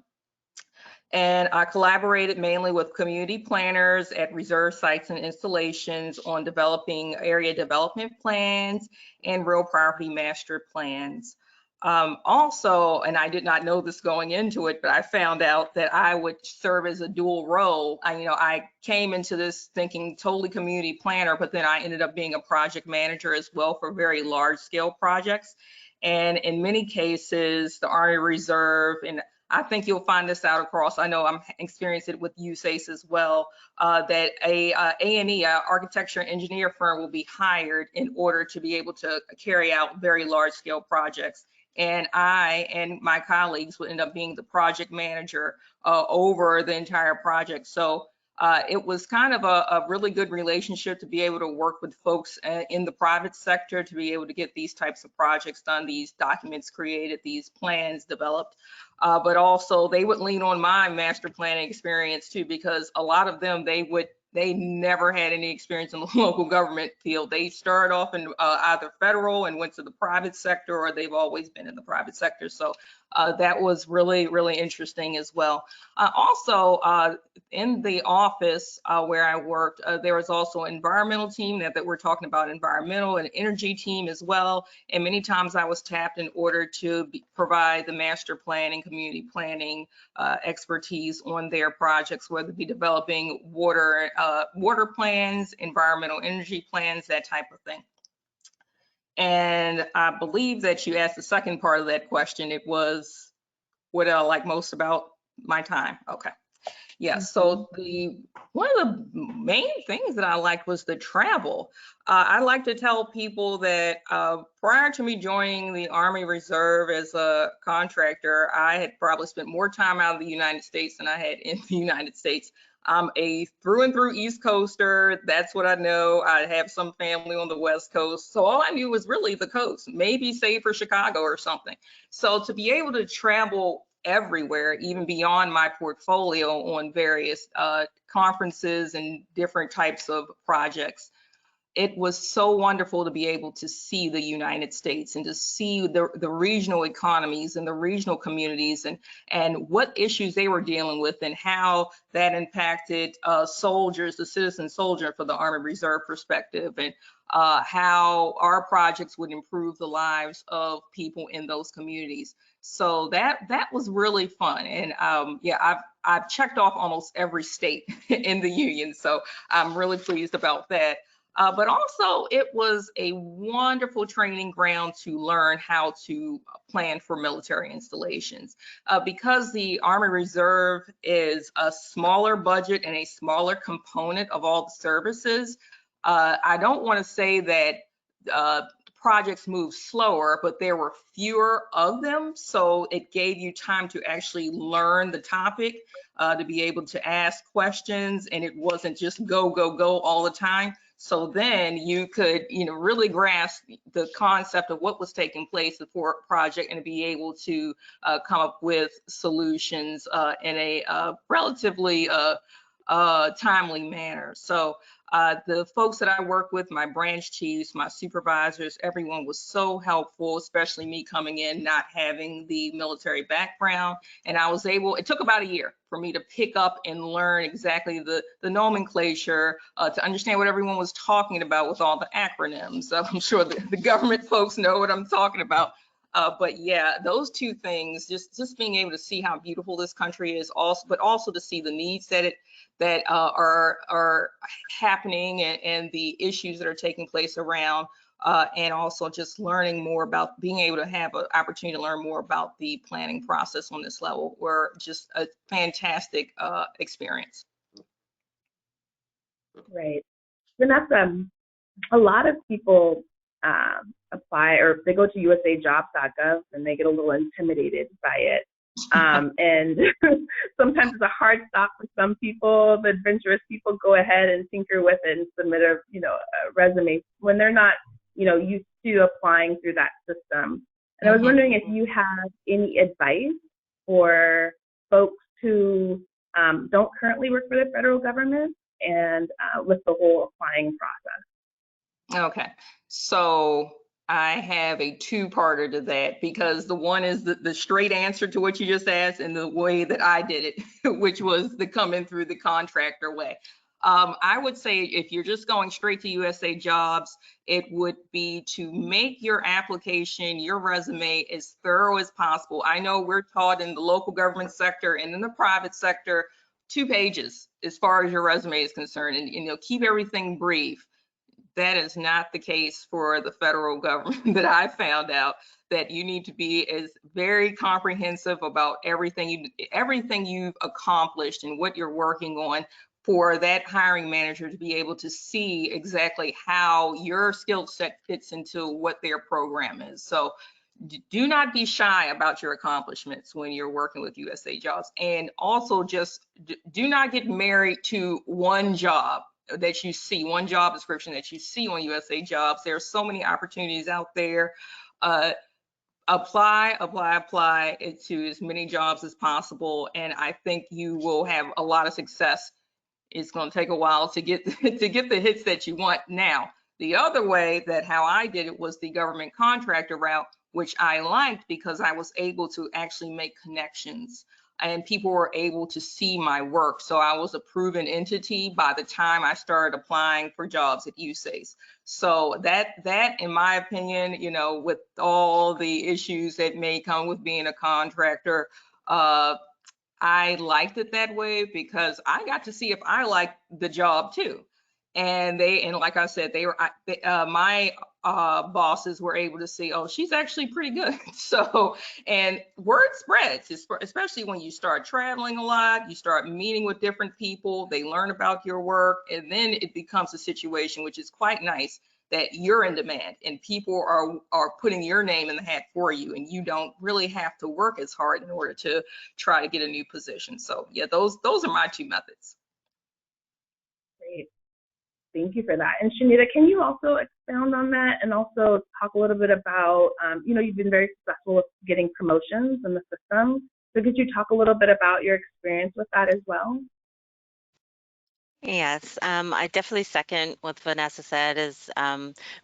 And I collaborated mainly with community planners at reserve sites and installations on developing area development plans and real property master plans. Also, and I did not know this going into it, but I found out that I would serve as a dual role. I came into this thinking totally community planner, but then I ended up being a project manager as well for very large scale projects. And in many cases, the Army Reserve, and I think you'll find this out across, I know I'm experiencing it with USACE as well, that a A&E, architecture and engineer firm will be hired in order to be able to carry out very large scale projects. And I and my colleagues would end up being the project manager over the entire project. So it was kind of a really good relationship to be able to work with folks in the private sector to be able to get these types of projects done, these documents created, these plans developed. But also they would lean on my master planning experience too, because a lot of them, they never had any experience in the local government field. They started off in either federal and went to the private sector, or they've always been in the private sector. So that was really, really interesting as well. Also, in the office where I worked, there was also an environmental team that we're talking about, environmental and energy team as well. And many times I was tapped in order to provide the master planning, community planning expertise on their projects, whether it be developing water plans, environmental energy plans, that type of thing. And I believe that you asked the second part of that question. It was what I like most about my time. Okay. Yeah, so one of the main things that I liked was the travel. I like to tell people that prior to me joining the Army Reserve as a contractor, I had probably spent more time out of the United States than I had in the United States. I'm a through and through East Coaster. That's what I know. I have some family on the West Coast. So all I knew was really the coast, maybe save for Chicago or something. So to be able to travel everywhere, even beyond my portfolio on various conferences and different types of projects, it was so wonderful to be able to see the United States and to see the regional economies and the regional communities and what issues they were dealing with and how that impacted soldiers, the citizen soldier for the Army Reserve perspective, and how our projects would improve the lives of people in those communities. So that was really fun. And yeah, I've checked off almost every state in the union. So I'm really pleased about that. But also it was a wonderful training ground to learn how to plan for military installations. Because the Army Reserve is a smaller budget and a smaller component of all the services, I don't want to say that projects move slower, but there were fewer of them. So it gave you time to actually learn the topic, to be able to ask questions, and it wasn't just go, go, go all the time. So then you could, really grasp the concept of what was taking place before a project and be able to come up with solutions in a relatively timely manner. So The folks that I work with, my branch chiefs, my supervisors, everyone was so helpful, especially me coming in, not having the military background. And I was able, it took about a year for me to pick up and learn exactly the nomenclature, to understand what everyone was talking about with all the acronyms. I'm sure the government folks know what I'm talking about. But yeah, those two things, just being able to see how beautiful this country is, also, but also to see the needs that are happening, and the issues that are taking place around, and also just learning more about, being able to have an opportunity to learn more about the planning process on this level were just a fantastic experience. Right. Vanessa, a lot of people apply, or they go to usajobs.gov and they get a little intimidated by it. And sometimes it's a hard stop for some people. The adventurous people go ahead and tinker with it and submit a resume when they're not, used to applying through that system. And I was wondering if you have any advice for folks who don't currently work for the federal government and with the whole applying process. Okay, so I have a two-parter to that, because the one is the straight answer to what you just asked, and the way that I did it, which was the coming through the contractor way. I would say if you're just going straight to USA Jobs, it would be to make your application, your resume, as thorough as possible. I know we're taught in the local government sector and in the private sector, 2 pages as far as your resume is concerned, and keep everything brief. That is not the case for the federal government that I found out, that you need to be as very comprehensive about everything you've accomplished and what you're working on, for that hiring manager to be able to see exactly how your skill set fits into what their program is. So do not be shy about your accomplishments when you're working with USA Jobs. And also, just do not get married to one job that you see, one job description that you see on USA Jobs. There are so many opportunities out there. Apply to as many jobs as possible, and I think you will have a lot of success. It's going to take a while to get to get the hits that you want. Now, the other way, that how I did it, was the government contractor route, which I liked because I was able to actually make connections, and people were able to see my work. So I was a proven entity by the time I started applying for jobs at USACE. So that in my opinion, with all the issues that may come with being a contractor, I liked it that way because I got to see if I liked the job too. And like I said, my bosses were able to see, oh, she's actually pretty good. So, and word spreads, especially when you start traveling a lot, you start meeting with different people, they learn about your work, and then it becomes a situation which is quite nice, that you're in demand and people are putting your name in the hat for you, and you don't really have to work as hard in order to try to get a new position. So yeah, those are my 2 methods. Great. Thank you for that. And Shanita, can you also expound on that and also talk a little bit about, you've been very successful with getting promotions in the system. So could you talk a little bit about your experience with that as well? Yes, I definitely second what Vanessa said, is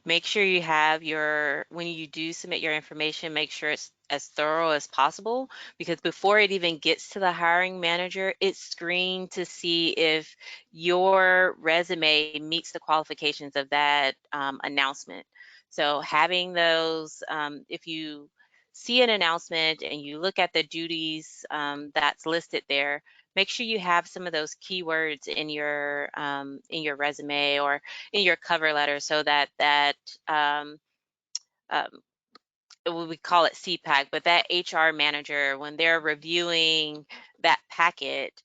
make sure you have when you do submit your information, make sure it's as thorough as possible, because before it even gets to the hiring manager, it's screened to see if your resume meets the qualifications of that announcement. So having those, if you see an announcement and you look at the duties that's listed there, make sure you have some of those keywords in your resume or in your cover letter, so that we call it CPAC, but that HR manager, when they're reviewing that packet,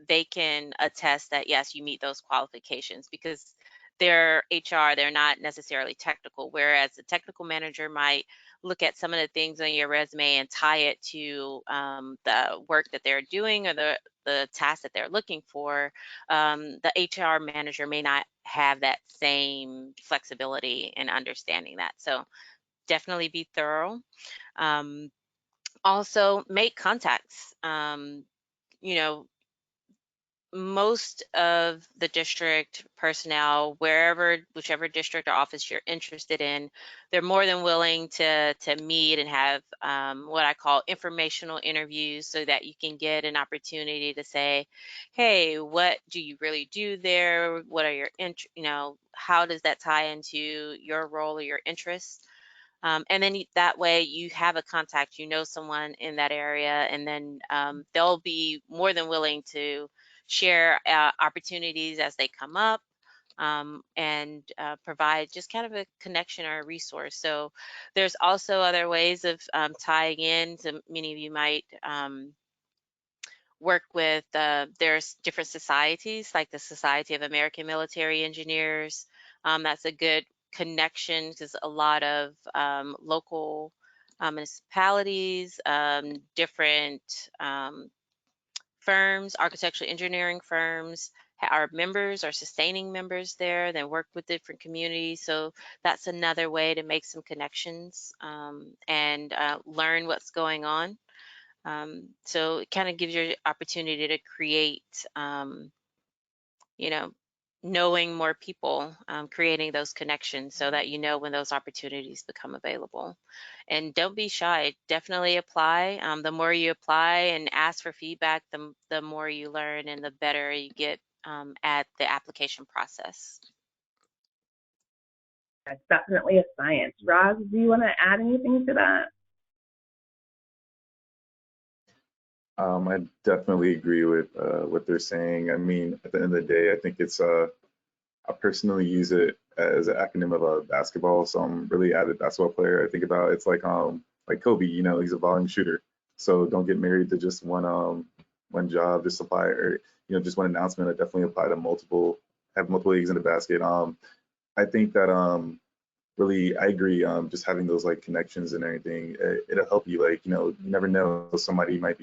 they can attest that yes, you meet those qualifications, because they're HR, they're not necessarily technical, whereas the technical manager might look at some of the things on your resume and tie it to the work that they're doing, or the task that they're looking for. The HR manager may not have that same flexibility in understanding that. So definitely be thorough. Also make contacts. You know, most of the district personnel, whichever district or office you're interested in, they're more than willing to meet and have what I call informational interviews, so that you can get an opportunity to say, hey, what do you really do there? What are your how does that tie into your role or your interests? And then that way you have a contact, someone in that area, and then they'll be more than willing to share opportunities as they come up, and provide just kind of a connection or a resource. So there's also other ways of tying in. So many of you might work with, there's different societies like the Society of American Military Engineers. That's a good connection, because a lot of local municipalities, different firms, architectural engineering firms, are members or sustaining members there, then work with different communities. So that's another way to make some connections, and learn what's going on. So it kind of gives you opportunity to create, you know, knowing more people, creating those connections, so that when those opportunities become available. And don't be shy. Definitely apply. The more you apply and ask for feedback, the more you learn and the better you get at the application process. That's definitely a science. Roz, do you want to add anything to that? I definitely agree with what they're saying. I mean, at the end of the day, I think it's I personally use it as an acronym of basketball. So I'm really avid basketball player. I think about it's like Kobe. He's a volume shooter. So don't get married to just one job. Just apply, or just one announcement. I definitely apply to have multiple eggs in the basket. I think that really I agree. Just having those like connections and everything, it'll help you. Like you never know, somebody might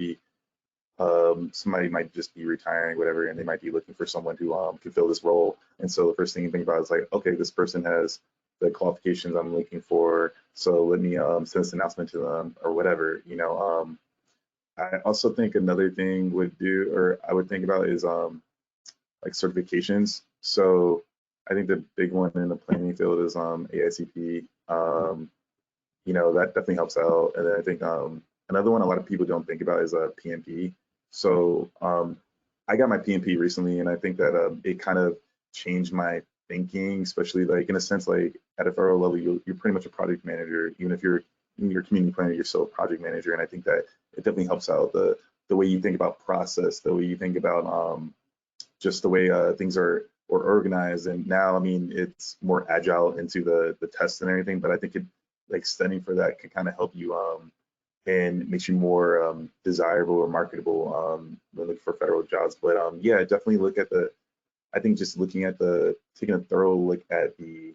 just be retiring, whatever, and they might be looking for someone who can fill this role. And so the first thing you think about is like, okay, this person has the qualifications I'm looking for, so let me send this announcement to them or whatever. I also think another thing I would think about is like certifications. So I think the big one in the planning field is AICP. That definitely helps out. And then I think another one a lot of people don't think about is PMP. So I got my PMP recently, and I think that it kind of changed my thinking, especially like in a sense, like at a federal level, you're pretty much a project manager. Even if you're in your community planner, you're still a project manager. And I think that it definitely helps out the way you think about process, the way you think about just the way things are or organized. And now, I mean, it's more agile into the tests and everything, but I think it like studying for that can kind of help you and makes you more desirable or marketable when looking for federal jobs. But yeah, definitely I think just looking at taking a thorough look at the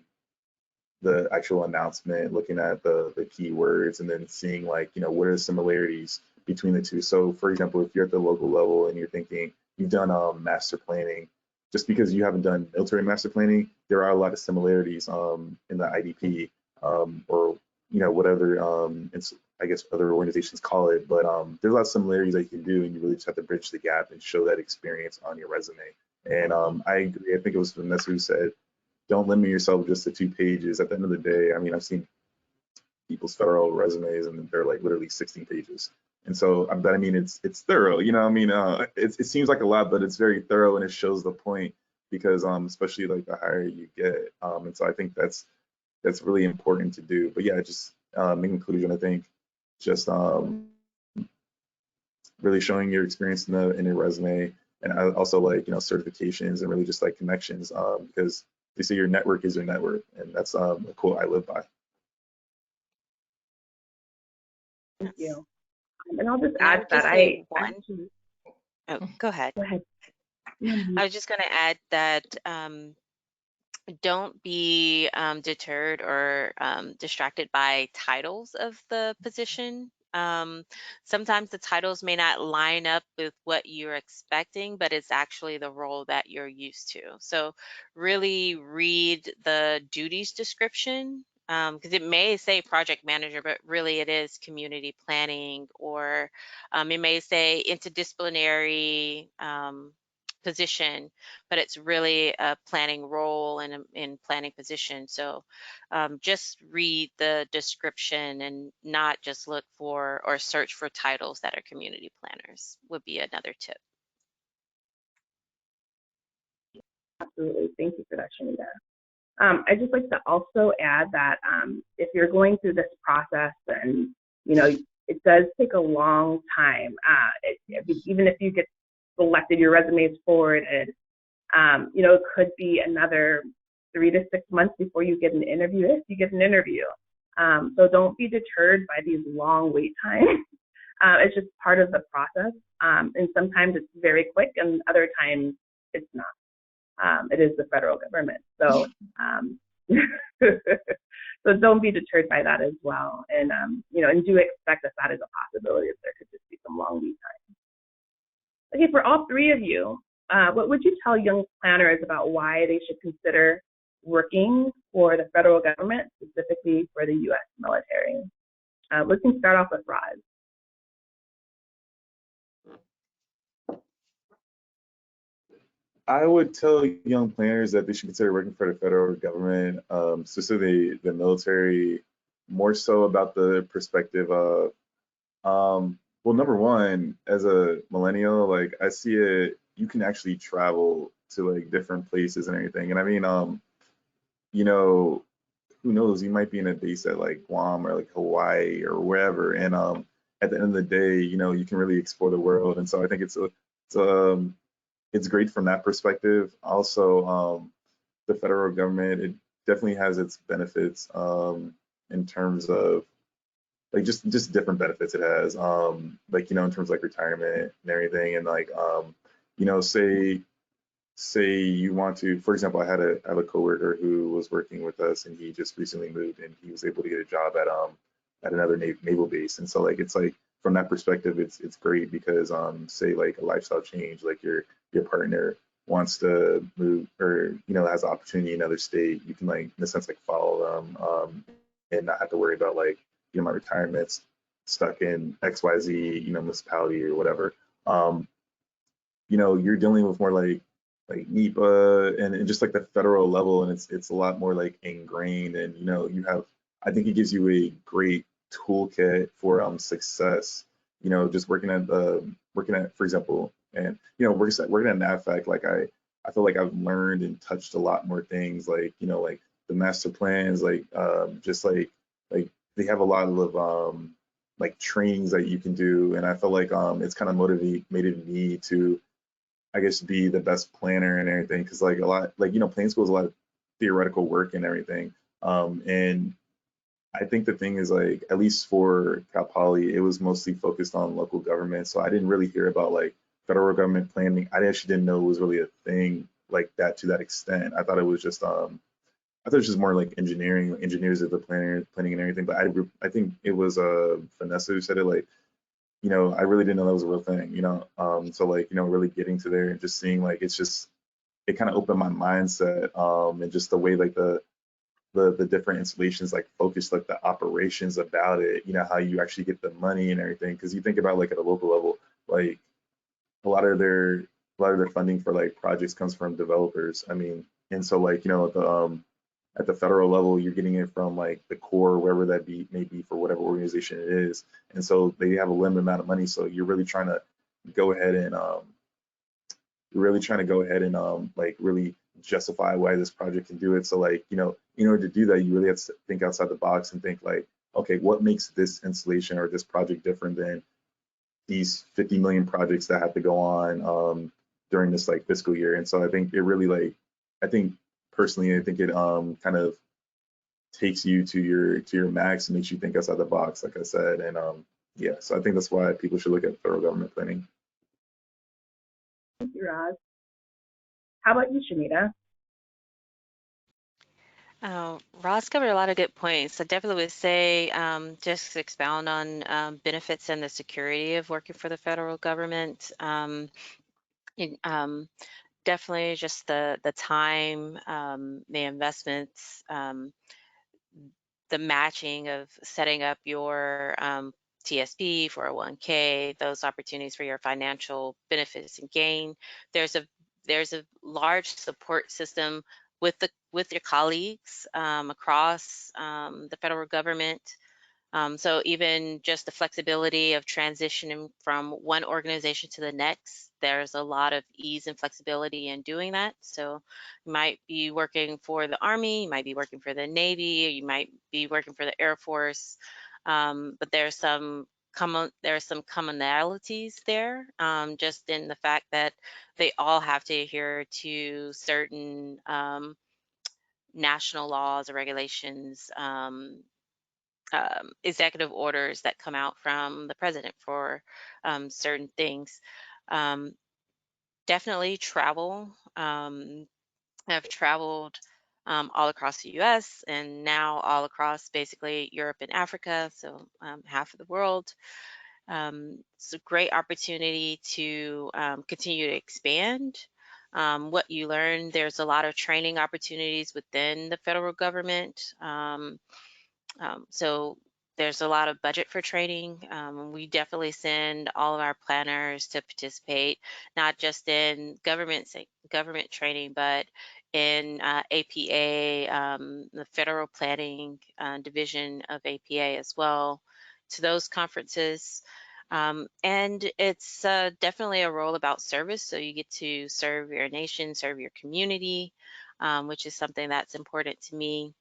actual announcement, looking at the keywords, and then seeing like, what are the similarities between the two. So for example, if you're at the local level and you're thinking you've done master planning, just because you haven't done military master planning, there are a lot of similarities in the IDP or whatever I guess other organizations call it, but there's a lot of similarities that you can do, and you really just have to bridge the gap and show that experience on your resume. And I agree. I think it was Vanessa who said, don't limit yourself just to 2 pages. At the end of the day, I mean, I've seen people's federal resumes and they're like literally 16 pages. And so, but I mean, it's thorough. I mean, it seems like a lot, but it's very thorough, and it shows the point, because especially like the higher you get, and so I think that's really important to do. But yeah, just in conclusion, I think just really showing your experience in your resume, and also like certifications and really just like connections, because they say your network is your net worth, and that's a quote I live by. Thank you. And I'll just And I add would that just say one. actually, Oh, go ahead. go ahead. I was just going to add that don't be deterred or distracted by titles of the position. Sometimes the titles may not line up with what you're expecting, but it's actually the role that you're used to. So really read the duties description, because it may say project manager, but really it is community planning, or it may say interdisciplinary position, but it's really a planning role and in planning position. So just read the description and not just look for or search for titles that are community planners would be another tip. Absolutely. Thank you for that, Shanita. I'd just like to also add that if you're going through this process, and it does take a long time. Even if you get selected, your resume is forwarded. It could be another 3 to 6 months before you get an interview, if you get an interview. So don't be deterred by these long wait times. It's just part of the process. And sometimes it's very quick, and other times it's not. It is the federal government. So, so don't be deterred by that as well. And, and do expect that is a possibility, if there could just be some long lead time. Okay, for all three of you, what would you tell young planners about why they should consider working for the federal government, specifically for the U.S. military? We can start off with Roz. I would tell young planners that they should consider working for the federal government, specifically the military, more so about the perspective of, well, number one, as a millennial, like I see it, you can actually travel to like different places and everything. And I mean, who knows, you might be in a base at like Guam or like Hawaii or wherever. And at the end of the day, you can really explore the world. And so I think it's great from that perspective. Also, the federal government, it definitely has its benefits in terms of like just different benefits it has. Like, in terms of like retirement and everything. And like, say you want to, for example, I have a coworker who was working with us, and he just recently moved, and he was able to get a job at another naval base. And so like it's like from that perspective, it's great because say like a lifestyle change, like your partner wants to move, or has an opportunity in another state, you can like in a sense like follow them and not have to worry about like my retirement's stuck in XYZ municipality or whatever. You're dealing with more like NEPA and just like the federal level, and it's a lot more like ingrained, and you have, I think it gives you a great toolkit for success. Just working at for example, and working at NAVFAC, like I feel like I've learned and touched a lot more things, like like the master plans, like just like they have a lot of like trainings that you can do, and I feel like it's kind of motivated me to, I guess, be the best planner and everything, because like a lot, like planning school is a lot of theoretical work and everything. And I think the thing is, like, at least for Cal Poly, it was mostly focused on local government, so I didn't really hear about like federal government planning. I actually didn't know it was really a thing like that to that extent. I thought it was just more like engineers of the planning and everything. But I think it was Vanessa who said it, like, I really didn't know that was a real thing, so like, really getting to there and just seeing, like, it kind of opened my mindset, and just the way like the different installations like focus like the operations about it, how you actually get the money and everything. Because you think about like at a local level, like a lot of their funding for like projects comes from developers. I mean, and so like, at the federal level, you're getting it from like the core, wherever that may be for whatever organization it is. And so they have a limited amount of money. So you're really trying to go ahead and like really justify why this project can do it. So like, in order to do that, you really have to think outside the box and think like, okay, what makes this installation or this project different than these 50 million projects that have to go on during this like fiscal year? And so I think it really, like, I think personally, I think it kind of takes you to your max and makes you think outside the box, like I said. And yeah, so I think that's why people should look at federal government planning. Thank you, Roz. How about you, Shanita? Ross covered a lot of good points. I definitely would say just expound on benefits and the security of working for the federal government. Definitely just the time, the investments, the matching of setting up your TSP, 401k, those opportunities for your financial benefits and gain. There's a there's a large support system with your colleagues across the federal government. So even just the flexibility of transitioning from one organization to the next, there's a lot of ease and flexibility in doing that. So you might be working for the Army, you might be working for the Navy, or you might be working for the Air Force, but there are some commonalities there, just in the fact that they all have to adhere to certain national laws or regulations, executive orders that come out from the president for certain things. Um, Definitely travel. I've traveled all across the US and now all across basically Europe and Africa, so half of the world. It's a great opportunity to continue to expand what you learn. There's a lot of training opportunities within the federal government. So there's a lot of budget for training. We definitely send all of our planners to participate, not just in government training, but in APA, the Federal Planning Division of APA as well, to those conferences. And it's definitely a role about service. So you get to serve your nation, serve your community, which is something that's important to me.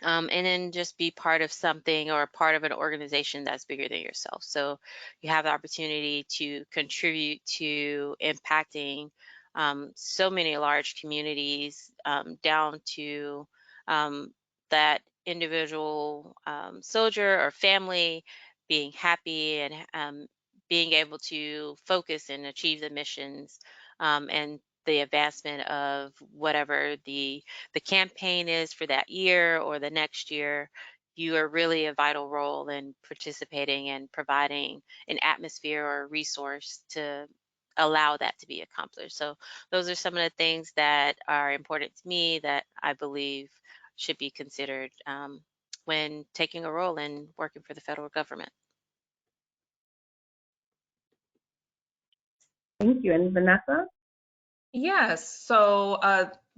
And then just be part of something or part of an organization that's bigger than yourself. So you have the opportunity to contribute to impacting so many large communities, down to that individual soldier or family being happy and being able to focus and achieve the missions, and the advancement of whatever the campaign is for that year or the next year. You are really a vital role in participating and providing an atmosphere or a resource to allow that to be accomplished. So those are some of the things that are important to me that I believe should be considered when taking a role in working for the federal government. Thank you. And Vanessa? Yes, so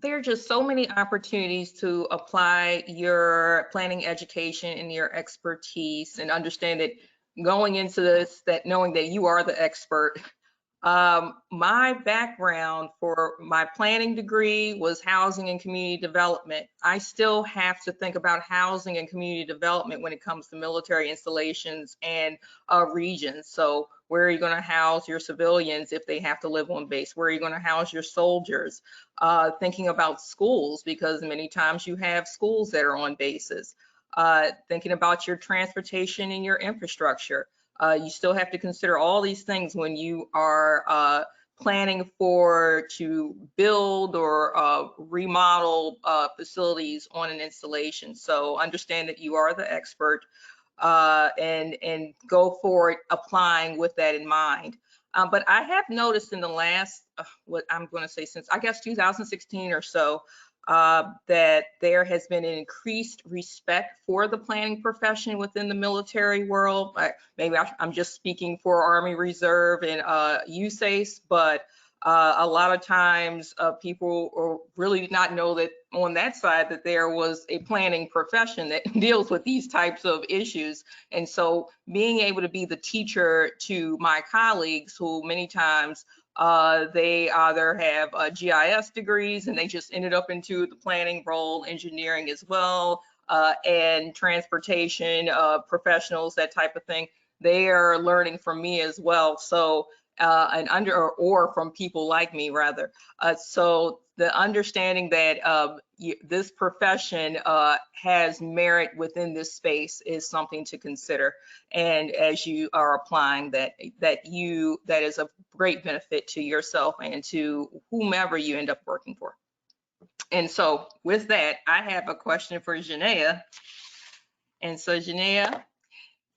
there are just so many opportunities to apply your planning education and your expertise, and understand that going into this, that knowing that you are the expert. My background for my planning degree was housing and community development. I still have to think about housing and community development when it comes to military installations and regions. So where are you going to house your civilians if they have to live on base? Where are you going to house your soldiers? Thinking about schools, because many times you have schools that are on bases. Thinking about your transportation and your infrastructure. You still have to consider all these things when you are planning to build or remodel facilities on an installation. So understand that you are the expert, and go for it applying with that in mind. But I have noticed in the last, what I'm going to say, since I guess 2016 or so, that there has been an increased respect for the planning profession within the military world. Maybe I'm just speaking for Army Reserve and USACE, but a lot of times people really did not know that on that side that there was a planning profession that deals with these types of issues. And so being able to be the teacher to my colleagues, who many times they either have GIS degrees and they just ended up into the planning role, engineering as well, and transportation professionals, that type of thing. They are learning from me as well. So or from people like me rather. So the understanding that this profession has merit within this space is something to consider. And as you are applying that is of great benefit to yourself and to whomever you end up working for. And so with that, I have a question for Janaea. And so Janaea,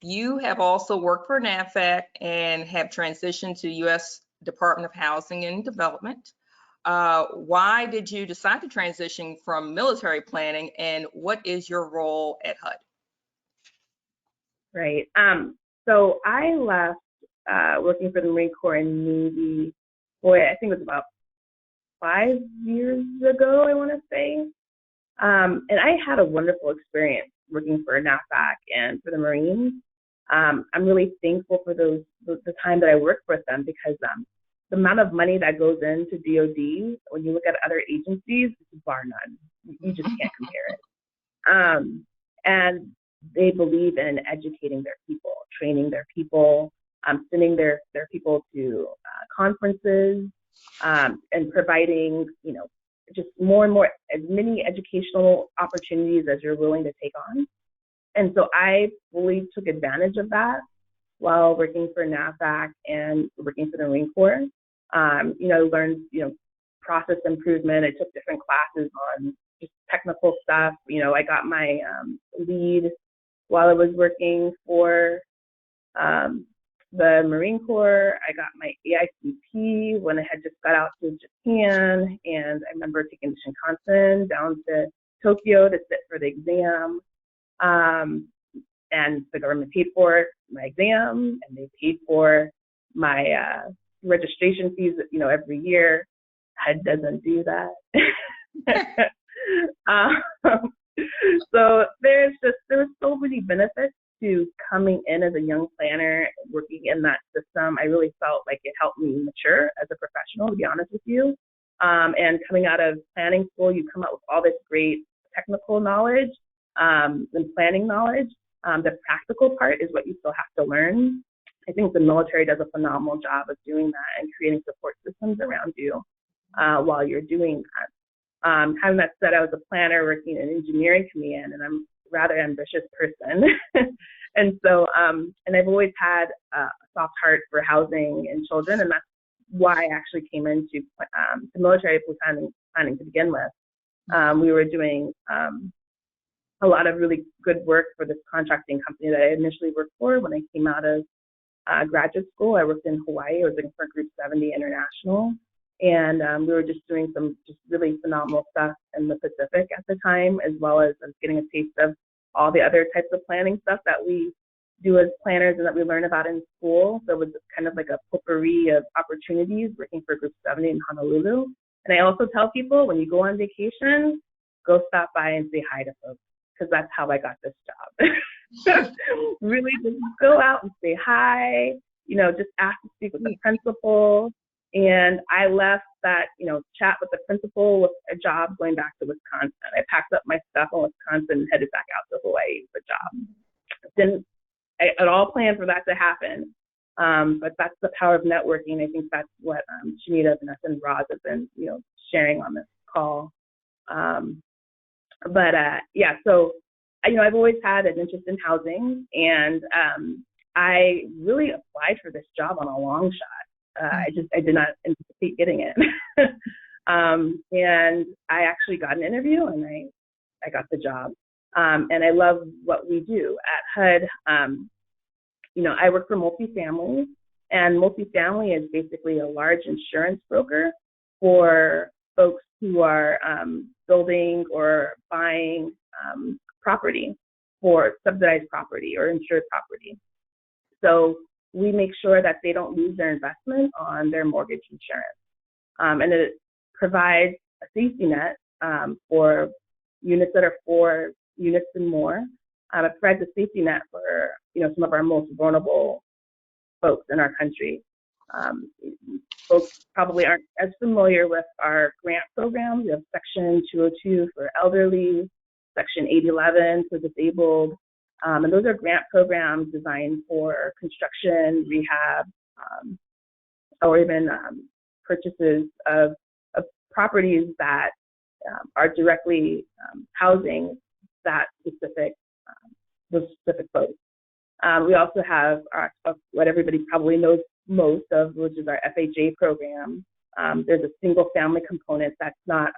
you have also worked for NAVFAC and have transitioned to U.S. Department of Housing and Development. Why did you decide to transition from military planning, and what is your role at HUD? Right. So I left working for the Marine Corps and Navy, boy, I think it was about 5 years ago, I want to say. And I had a wonderful experience working for NAFAC and for the Marines. I'm really thankful for the time that I worked with them, because the amount of money that goes into DoD, when you look at other agencies, it's bar none. You just can't compare it. And they believe in educating their people, training their people, sending their people to conferences, and providing, just more and more, as many educational opportunities as you're willing to take on. And so I fully took advantage of that while working for NAFAC and working for the Marine Corps. I learned, process improvement. I took different classes on just technical stuff. I got my lead while I was working for the Marine Corps. I got my AICP when I had just got out to Japan, and I remember taking Shinkansen down to Tokyo to sit for the exam. And the government paid for my exam, and they paid for my registration fees, every year. HUD doesn't do that. So there was so many benefits to coming in as a young planner, working in that system. I really felt like it helped me mature as a professional, to be honest with you. And coming out of planning school, you come out with all this great technical knowledge and planning knowledge. The practical part is what you still have to learn. I think the military does a phenomenal job of doing that and creating support systems around you while you're doing that. Having that said, I was a planner working in engineering command, and I'm a rather ambitious person. And so, and I've always had a soft heart for housing and children, and that's why I actually came into the military planning to begin with. We were doing a lot of really good work for this contracting company that I initially worked for when I came out of graduate school. I worked in Hawaii. I was working for Group 70 International. And we were just doing some just really phenomenal stuff in the Pacific at the time, as well as getting a taste of all the other types of planning stuff that we do as planners and that we learn about in school. So it was kind of like a potpourri of opportunities working for Group 70 in Honolulu. And I also tell people, when you go on vacation, go stop by and say hi to folks, because that's how I got this job. Really just go out and say hi, just ask to speak with the principal. And I left that, chat with the principal with a job going back to Wisconsin. I packed up my stuff in Wisconsin and headed back out to Hawaii for a job. Didn't at all plan for that to happen. But that's the power of networking. I think that's what Shanita, Vanessa, and Roz have been, sharing on this call. Yeah, so, I've always had an interest in housing, and I really applied for this job on a long shot. I did not anticipate getting it. And I actually got an interview, and I got the job. And I love what we do at HUD. I work for multifamily, and multifamily is basically a large insurance broker for folks who are building or buying property, for subsidized property or insured property. So we make sure that they don't lose their investment on their mortgage insurance. And it provides a safety net for units that are 4 units and more. It provides a safety net for some of our most vulnerable folks in our country. Folks probably aren't as familiar with our grant programs. We have Section 202 for elderly, Section 811 for disabled. And those are grant programs designed for construction, rehab, or even purchases of properties that are directly housing that those specific folks. We also have what everybody probably knows most of, which is our FHA program. There's a single family component that's not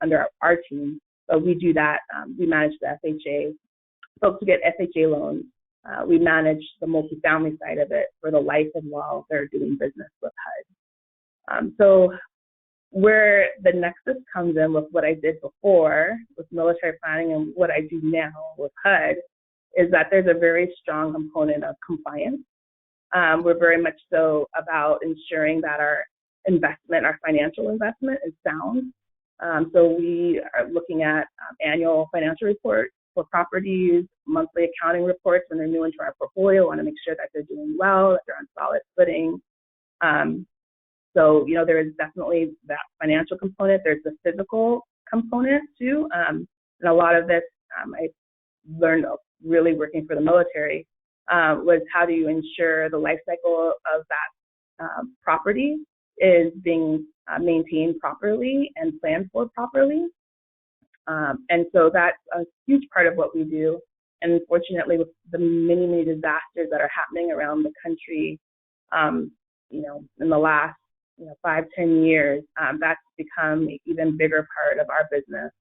under our team, but we do that. We manage the FHA. Folks who get FHA loans, we manage the multifamily side of it for the life and while they're doing business with HUD. So where the nexus comes in with what I did before with military planning and what I do now with HUD is that there's a very strong component of compliance. We're very much so about ensuring that our investment, our financial investment is sound. So we are looking at annual financial reports for properties, monthly accounting reports when they're new into our portfolio. Want to make sure that they're doing well, that they're on solid footing. So, you know, there is definitely that financial component. There's the physical component too. And a lot of this I learned really working for the military was how do you ensure the life cycle of that property is being maintained properly and planned for properly. And so that's a huge part of what we do. And unfortunately, with the many, many disasters that are happening around the country, you know, in the last 5-10 years, that's become an even bigger part of our business,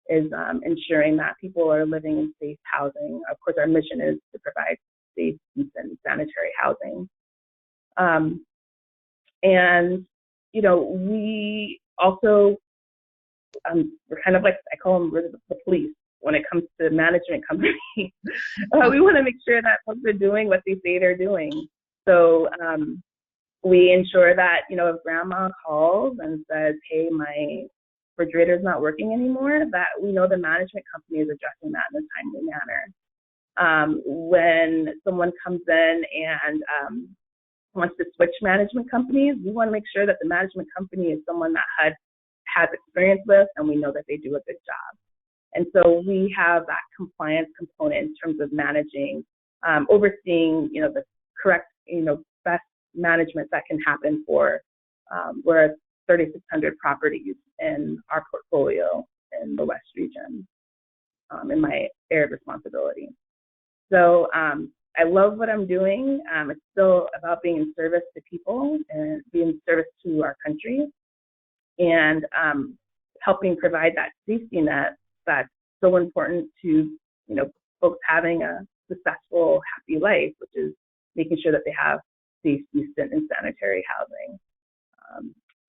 is ensuring that people are living in safe housing. Of course, our mission is to provide safe, decent, sanitary housing. And, you know, we also, we're kind of like, I call them the police when it comes to management companies. We want to make sure that folks are doing what they say they're doing. So we ensure that, you know, if grandma calls and says, hey, my refrigerator is not working anymore, that we know the management company is addressing that in a timely manner. When someone comes in and wants to switch management companies, we want to make sure that the management company is someone that has experience with, and we know that they do a good job. And so we have that compliance component in terms of managing, overseeing, you know, the correct, you know, best management that can happen for, we're 3,600 properties in our portfolio in the West region, in my area of responsibility. So I love what I'm doing. It's still about being in service to people and being in service to our country, and helping provide that safety net that's so important to, you know, folks having a successful, happy life, which is making sure that they have safe, decent, and sanitary housing.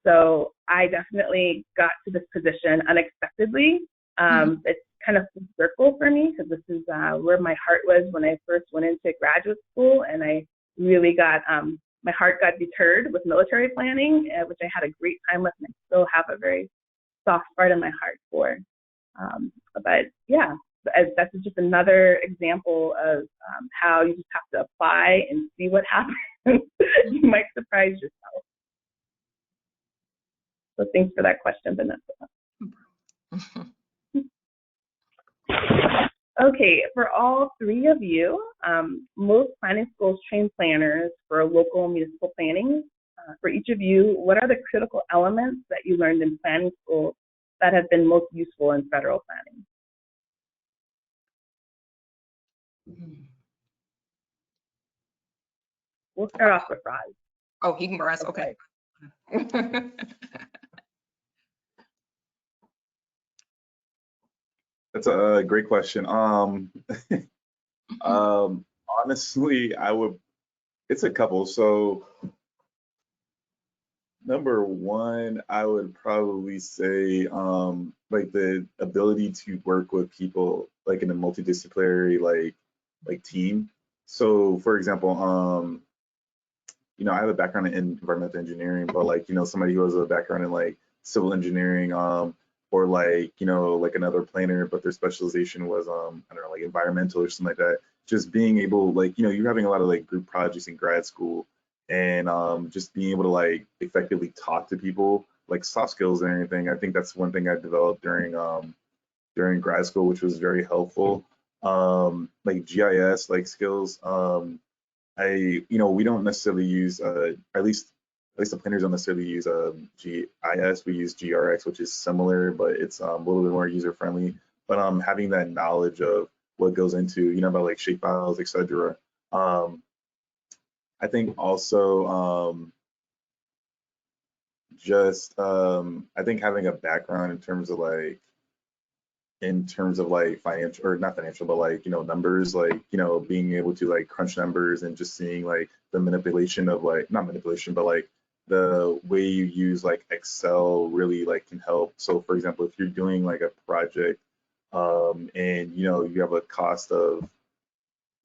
So I definitely got to this position unexpectedly. It's kind of full circle for me, because this is where my heart was when I first went into graduate school, and I really got, my heart got deterred with military planning, which I had a great time with, and I still have a very soft part in my heart for. But yeah, that's just another example of how you just have to apply and see what happens. You might surprise yourself. So thanks for that question, Vanessa. Okay, for all three of you, most planning schools train planners for local municipal planning. For each of you, what are the critical elements that you learned in planning school that have been most useful in federal planning? We'll start off with Roz. Oh, he can Roz, okay. That's a great question. Honestly, it's a couple. So number one, I would probably say like the ability to work with people like in a multidisciplinary like team. So for example, you know, I have a background in environmental engineering, but like, you know, somebody who has a background in like civil engineering, or like, you know, like another planner, but their specialization was I don't know, like environmental or something like that. Just being able, like, you know, you're having a lot of like group projects in grad school, and just being able to like effectively talk to people, like soft skills and everything. I think that's one thing I developed during grad school, which was very helpful. Like GIS like skills. You know, we don't necessarily use at least the planners don't necessarily use GIS. We use GRX, which is similar, but it's a little bit more user friendly. But having that knowledge of what goes into, you know, about like shapefiles, etc. I think also I think having a background in terms of like financial, or not financial, but like, you know, numbers, like, you know, being able to like crunch numbers and just seeing like the manipulation of like, not manipulation, but like the way you use like Excel really like can help. So for example, if you're doing like a project and you know, you have a cost of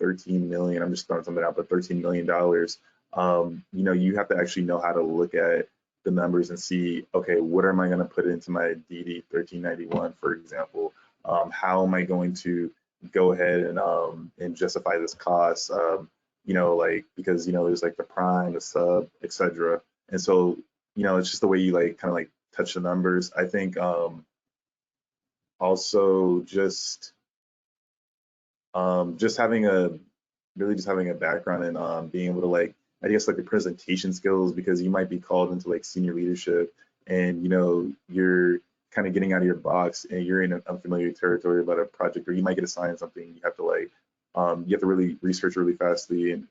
13 million, I'm just throwing something out, but $13 million, you know, you have to actually know how to look at the numbers and see, okay, what am I going to put into my DD 1391, for example? How am I going to go ahead and justify this cost? Like, because, there's like the prime, the sub, etc. And so, it's just the way you like kind of like touch the numbers. I think also just having a background in being able to like, I guess like the presentation skills, because you might be called into like senior leadership and you're kind of getting out of your box and you're in an unfamiliar territory about a project, or you might get assigned something. You have to like you have to really research really fast and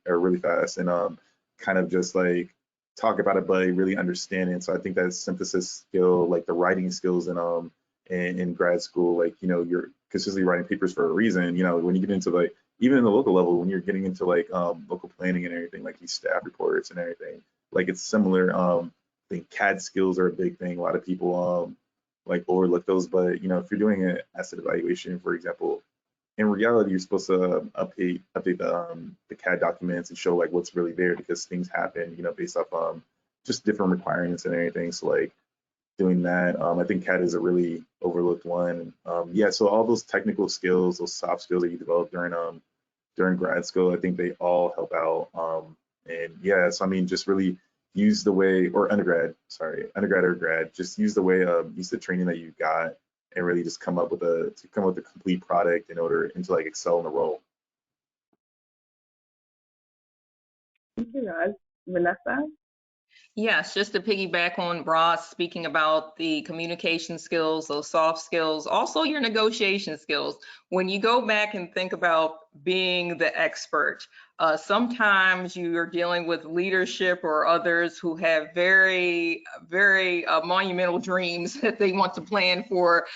kind of just like talk about it, but really understand it. So I think that synthesis skill, like the writing skills in grad school, like you're consistently writing papers for a reason. When you get into like even in the local level, when you're getting into like local planning and everything, like these staff reports and everything, like it's similar. I think CAD skills are a big thing. A lot of people like overlook those, but if you're doing an asset evaluation, for example, in reality, you're supposed to update the CAD documents and show like what's really there, because things happen, based off just different requirements and everything. So like doing that, I think CAD is a really overlooked one. Yeah, so all those technical skills, those soft skills that you develop during grad school, I think they all help out. And yeah, so I mean, just really use the way, or undergrad or grad, just use the training that you got and really just come up with a complete product in order to like excel in the role. Thank you, Roz. Vanessa? Yes, just to piggyback on Ross speaking about the communication skills, those soft skills, also your negotiation skills. When you go back and think about being the expert, sometimes you are dealing with leadership or others who have very, very monumental dreams that they want to plan for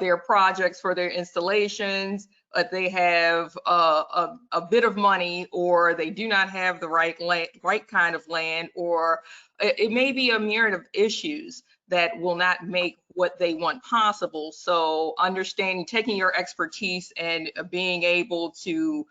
their projects, for their installations. They have a bit of money, or they do not have the right kind of land, or it may be a myriad of issues that will not make what they want possible. So understanding, taking your expertise and being able to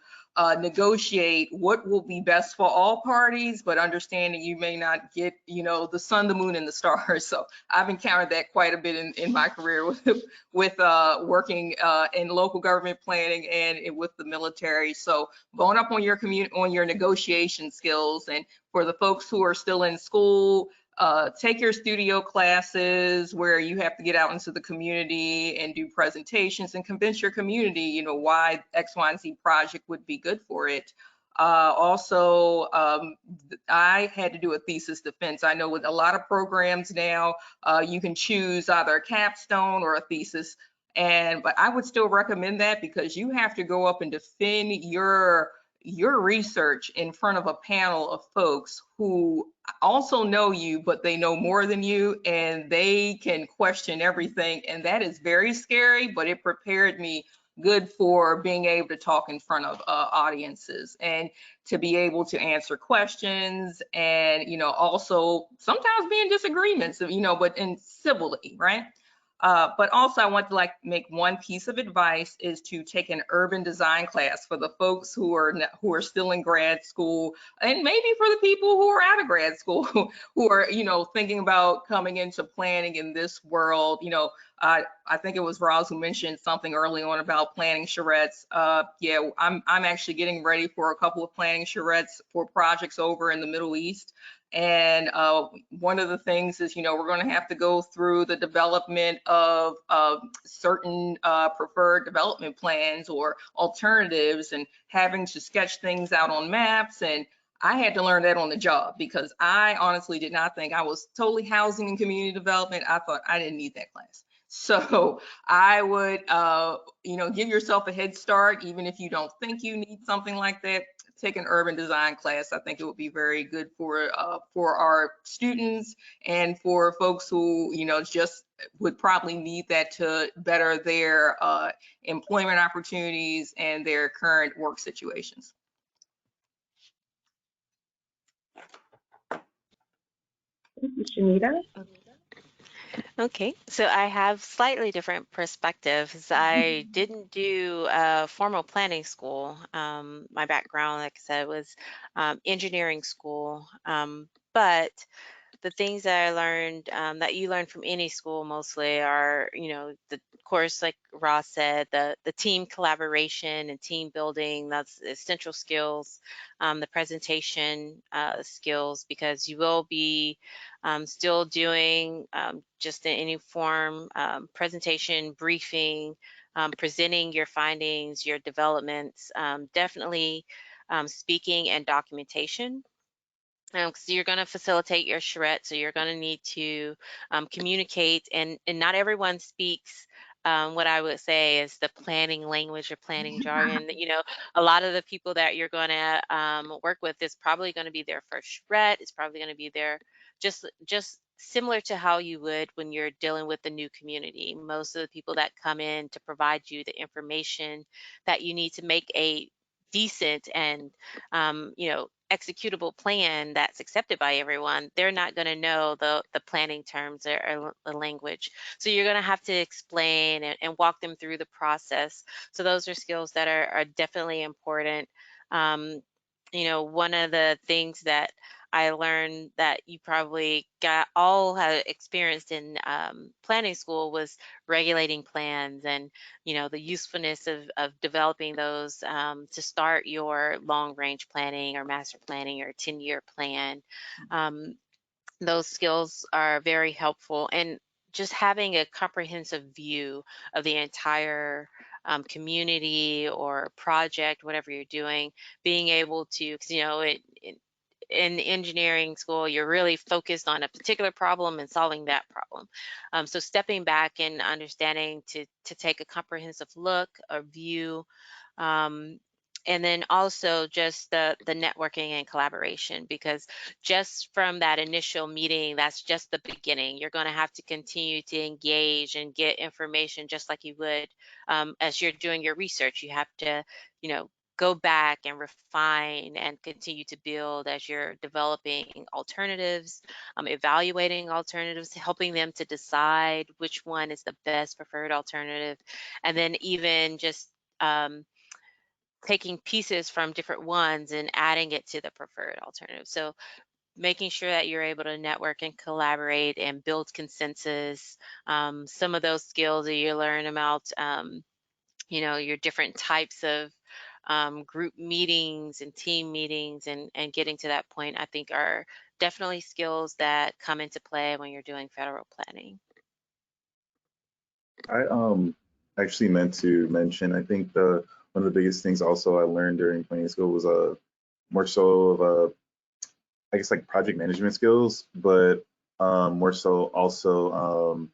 negotiate what will be best for all parties, but understanding you may not get, the sun, the moon, and the stars. So I've encountered that quite a bit in my career with working in local government planning and with the military. So bone up on your negotiation skills. And for the folks who are still in school, take your studio classes where you have to get out into the community and do presentations and convince your community, why X, Y, and Z project would be good for it. Also, I had to do a thesis defense. I know with a lot of programs now, you can choose either a capstone or a thesis, but I would still recommend that, because you have to go up and defend your research in front of a panel of folks who also know you, but they know more than you, and they can question everything. And that is very scary, but it prepared me good for being able to talk in front of audiences and to be able to answer questions, and also sometimes be in disagreements, but in civility, right? But also I want to make one piece of advice, is to take an urban design class for the folks who are still in grad school, and maybe for the people who are out of grad school who are thinking about coming into planning in this world. I think it was Roz who mentioned something early on about planning charrettes. Yeah, I'm actually getting ready for a couple of planning charrettes for projects over in the Middle East. And one of the things is, we're going to have to go through the development of certain preferred development plans or alternatives, and having to sketch things out on maps. And I had to learn that on the job, because I honestly did not think I was totally housing and community development. I thought I didn't need that class. So I would, give yourself a head start, even if you don't think you need something like that. Take an urban design class. I think it would be very good for our students, and for folks who just would probably need that to better their employment opportunities and their current work situations. Thank you, Shanita. Okay, so I have slightly different perspectives. I didn't do formal planning school. My background, like I said, was engineering school. But the things that I learned, that you learn from any school mostly are, the course, like Ross said, the team collaboration and team building, that's essential skills, the presentation skills, because you will be still doing just in any form, presentation, briefing, presenting your findings, your developments, definitely speaking and documentation. So you're going to facilitate your charrette, so you're going to need to communicate, and not everyone speaks what I would say is the planning language or planning jargon. A lot of the people that you're going to work with is probably going to be their first charrette. It's probably going to be their just similar to how you would when you're dealing with the new community. Most of the people that come in to provide you the information that you need to make a decent and executable plan that's accepted by everyone, they're not going to know the planning terms or the language. So you're going to have to explain and walk them through the process. So those are skills that are definitely important. One of the things that I learned that you probably had experienced in planning school was regulating plans, and the usefulness of developing those to start your long range planning or master planning or 10-year plan. Those skills are very helpful, and just having a comprehensive view of the entire community or project, whatever you're doing, being able to, because in engineering school, you're really focused on a particular problem and solving that problem. So stepping back and understanding to take a comprehensive look, a view, and then also just the networking and collaboration, because just from that initial meeting, that's just the beginning. You're going to have to continue to engage and get information just like you would as you're doing your research. You have to, go back and refine and continue to build as you're developing alternatives, evaluating alternatives, helping them to decide which one is the best preferred alternative, and then even just taking pieces from different ones and adding it to the preferred alternative. So making sure that you're able to network and collaborate and build consensus. Some of those skills that you learn about, your different types of group meetings and team meetings, and getting to that point, I think are definitely skills that come into play when you're doing federal planning. I actually meant to mention, I think one of the biggest things also I learned during planning school was more so of I guess like project management skills, but more so also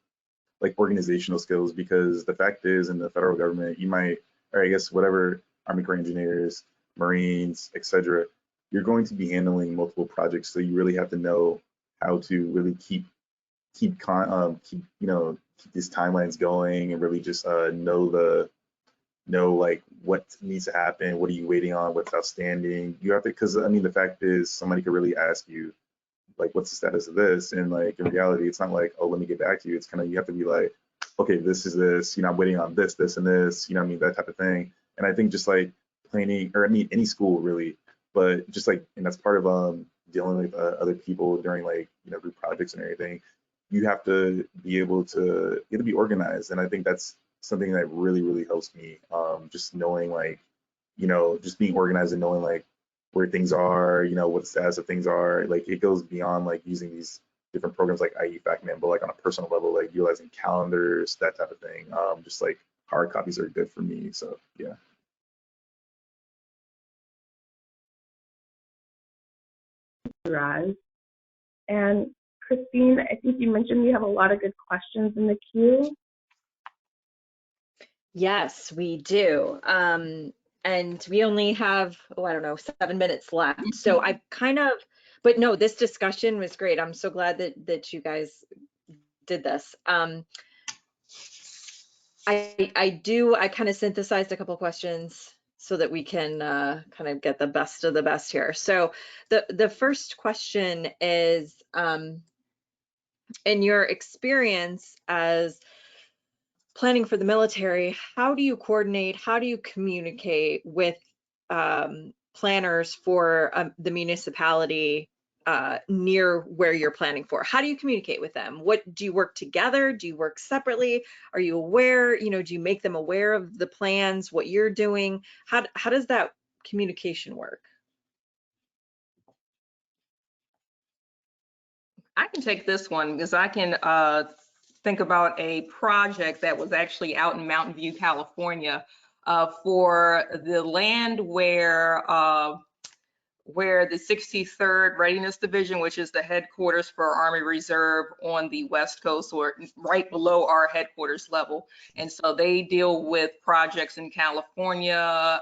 like organizational skills, because the fact is in the federal government, you might, or I guess whatever, Army Corps engineers, Marines, etc., you're going to be handling multiple projects, so you really have to know how to really keep these timelines going, and really just know like what needs to happen, what are you waiting on, what's outstanding. You have to, because I mean the fact is somebody could really ask you like what's the status of this, and like in reality it's not like, oh, let me get back to you. It's kind of, you have to be like, okay, this is this, I'm waiting on this, this, and this, what I mean, that type of thing. And I think just like planning, or I mean any school really, but just like, and that's part of dealing with other people during like group projects and everything. You have to be able to be organized, and I think that's something that really really helps me. Just knowing like just being organized and knowing like where things are, what the status of things are. Like it goes beyond like using these different programs like IE FactMan, but like on a personal level, like utilizing calendars, that type of thing. Just like hard copies are good for me. So yeah. Raz. And Christine, I think you mentioned we have a lot of good questions in the queue. Yes, we do. And we only have, I don't know, 7 minutes left. So I but no, this discussion was great. I'm so glad that you guys did this. I kind of synthesized a couple questions so that we can kind of get the best of the best here. So the first question is, in your experience as planning for the military, how do you coordinate, how do you communicate with planners for the municipality near where you're planning for? How do you communicate with them? What do you work together? Do you work separately? Are you aware, do you make them aware of the plans, what you're doing? How does that communication work? I can take this one because I can think about a project that was actually out in Mountain View, California, for the land where the 63rd Readiness Division, which is the headquarters for Army Reserve on the West Coast, or right below our headquarters level. And so they deal with projects in California,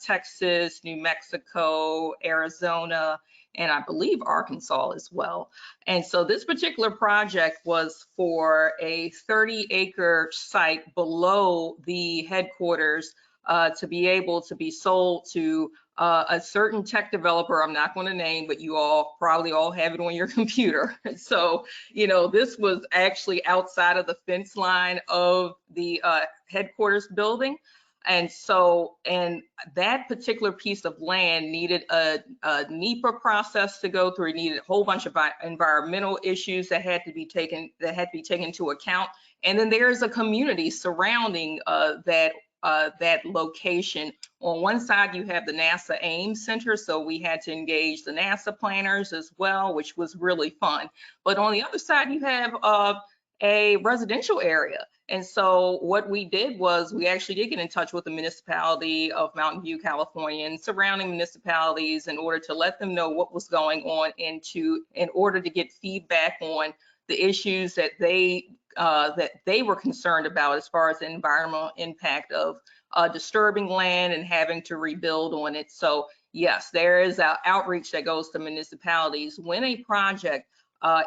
Texas, New Mexico, Arizona, and I believe Arkansas as well. And so this particular project was for a 30-acre site below the headquarters to be able to be sold to a certain tech developer I'm not going to name, but you all probably all have it on your computer. So, this was actually outside of the fence line of the headquarters building. And so, and that particular piece of land needed a NEPA process to go through. It needed a whole bunch of environmental issues that had to be taken into account. And then there's a community surrounding that location. On one side, you have the NASA Ames Center, so we had to engage the NASA planners as well, which was really fun. But on the other side, you have a residential area. And so what we did was we actually did get in touch with the municipality of Mountain View, California, and surrounding municipalities in order to let them know what was going on and in order to get feedback on the issues that they were concerned about as far as the environmental impact of disturbing land and having to rebuild on it. So yes, there is an outreach that goes to municipalities when a project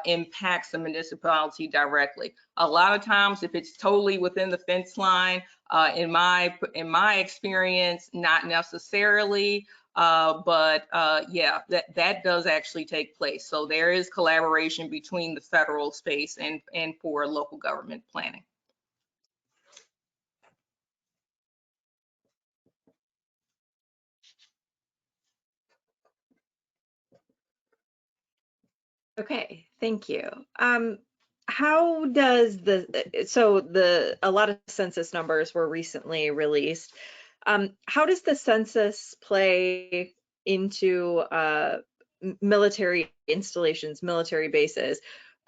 impacts the municipality directly. A lot of times, if it's totally within the fence line, in my experience, not necessarily. But yeah, that does actually take place. So there is collaboration between the federal space and for local government planning. Okay, thank you. How does a lot of census numbers were recently released. How does the census play into military installations, military bases?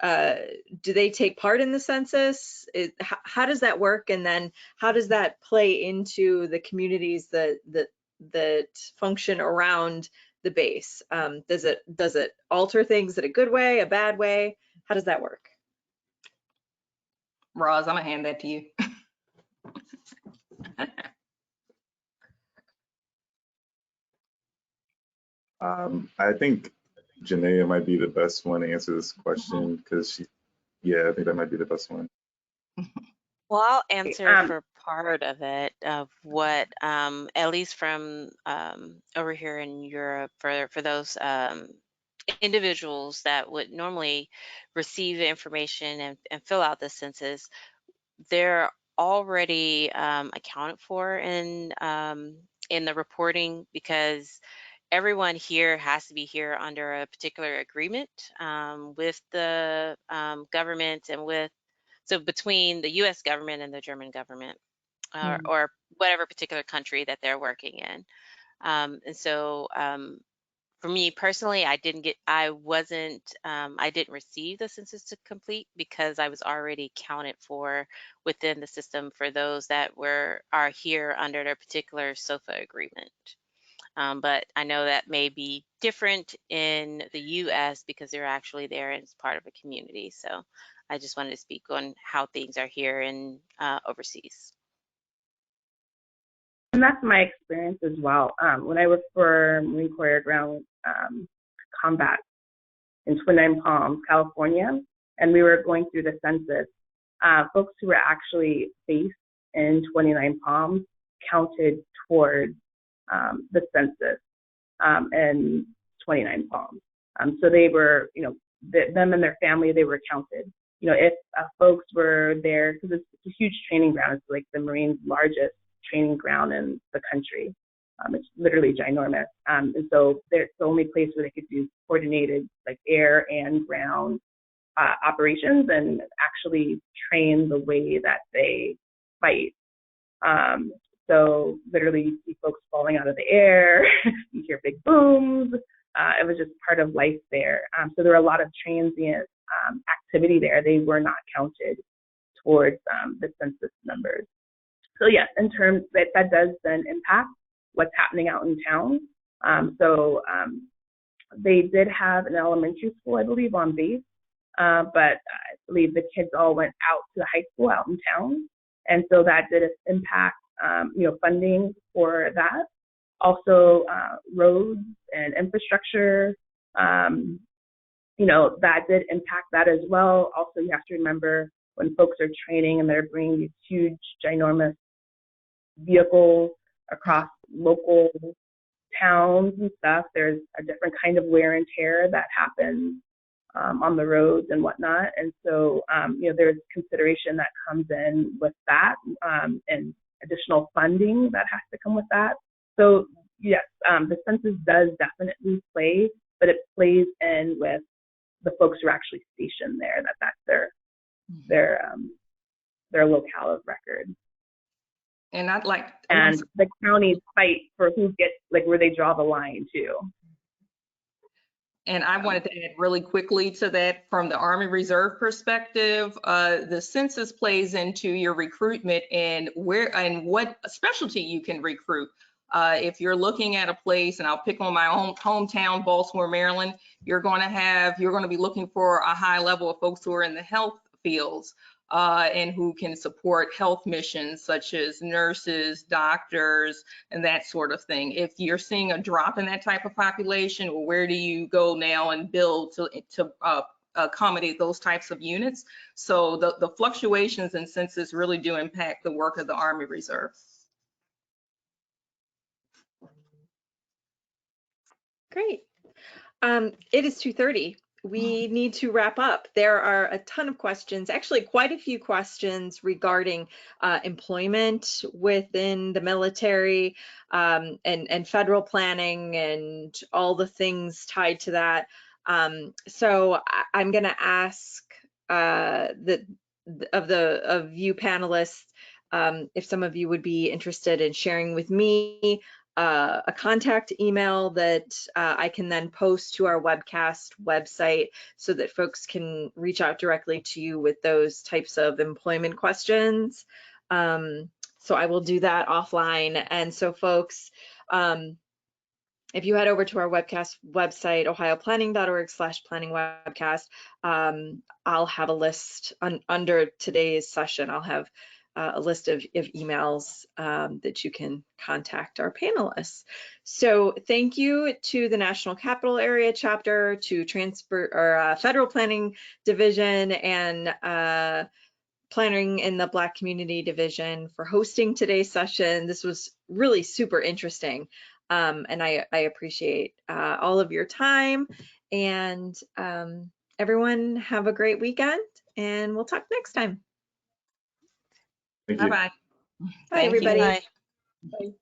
Do they take part in the census? How does that work? And then how does that play into the communities that function around the base? Does it alter things in a good way, a bad way? How does that work? Roz, I'm gonna hand that to you. I think Janaea might be the best one to answer this question because I think that might be the best one. Well, I'll answer for part of it, of what, at least from over here in Europe, for those individuals that would normally receive the information and fill out the census, they're already accounted for in the reporting, because everyone here has to be here under a particular agreement with the government and so between the US government and the German government, or whatever particular country that they're working in. And so for me personally, I didn't receive the census to complete because I was already counted for within the system for those that are here under their particular SOFA agreement. But I know that may be different in the US because they're actually there and it's part of a community. So I just wanted to speak on how things are here and overseas. And that's my experience as well. When I worked for Marine Corps Air Ground Combat in Twin Nine Palms, California, and we were going through the census, folks who were actually based in 29 Palms counted towards the census in 29 Palms. So they were, them and their family, they were counted. If folks were there, because it's a huge training ground, it's like the Marines' largest training ground in the country. It's literally ginormous. And so it's the only place where they could do coordinated like air and ground operations and actually train the way that they fight. So literally you see folks falling out of the air, you hear big booms. It was just part of life there. So there were a lot of transient activity there. They were not counted towards the census numbers. So yes, in terms that does then impact what's happening out in town. They did have an elementary school, I believe, on base, but I believe the kids all went out to the high school out in town. And so that did impact, funding for that. Also, roads and infrastructure, that did impact that as well. Also, you have to remember when folks are training and they're bringing these huge, ginormous vehicles across local towns and stuff, there's a different kind of wear and tear that happens on the roads and whatnot. And so, there's consideration that comes in with that and additional funding that has to come with that. So yes, the census does definitely play, but it plays in with the folks who are actually stationed there, that's their locale of record. And I'd like and the counties fight for who gets, like, where they draw the line too. And I wanted to add really quickly to that from the Army Reserve perspective, the census plays into your recruitment and where and what specialty you can recruit. If you're looking at a place, and I'll pick on my own hometown, Baltimore, Maryland, you're going to be looking for a high level of folks who are in the health fields and who can support health missions such as nurses, doctors, and that sort of thing. If you're seeing a drop in that type of population, well, where do you go now and build to accommodate those types of units? So the fluctuations in census really do impact the work of the Army Reserve. Great. It is 2:30. We need to wrap up. There are a ton of questions, actually quite a few questions regarding employment within the military and federal planning and all the things tied to that. So I'm going to ask of you panelists if some of you would be interested in sharing with me a contact email that I can then post to our webcast website so that folks can reach out directly to you with those types of employment questions. So I will do that offline. And so folks, if you head over to our webcast website, ohioplanning.org/planningwebcast, I'll have a list under today's session. I'll have a list of emails that you can contact our panelists. So thank you to the National Capital Area Chapter, to Federal Planning Division, and Planning in the Black Community Division for hosting today's session. This was really super interesting. And I appreciate all of your time, and everyone have a great weekend, and we'll talk next time. Thank you. Bye-bye. Bye, everybody. Bye. Bye.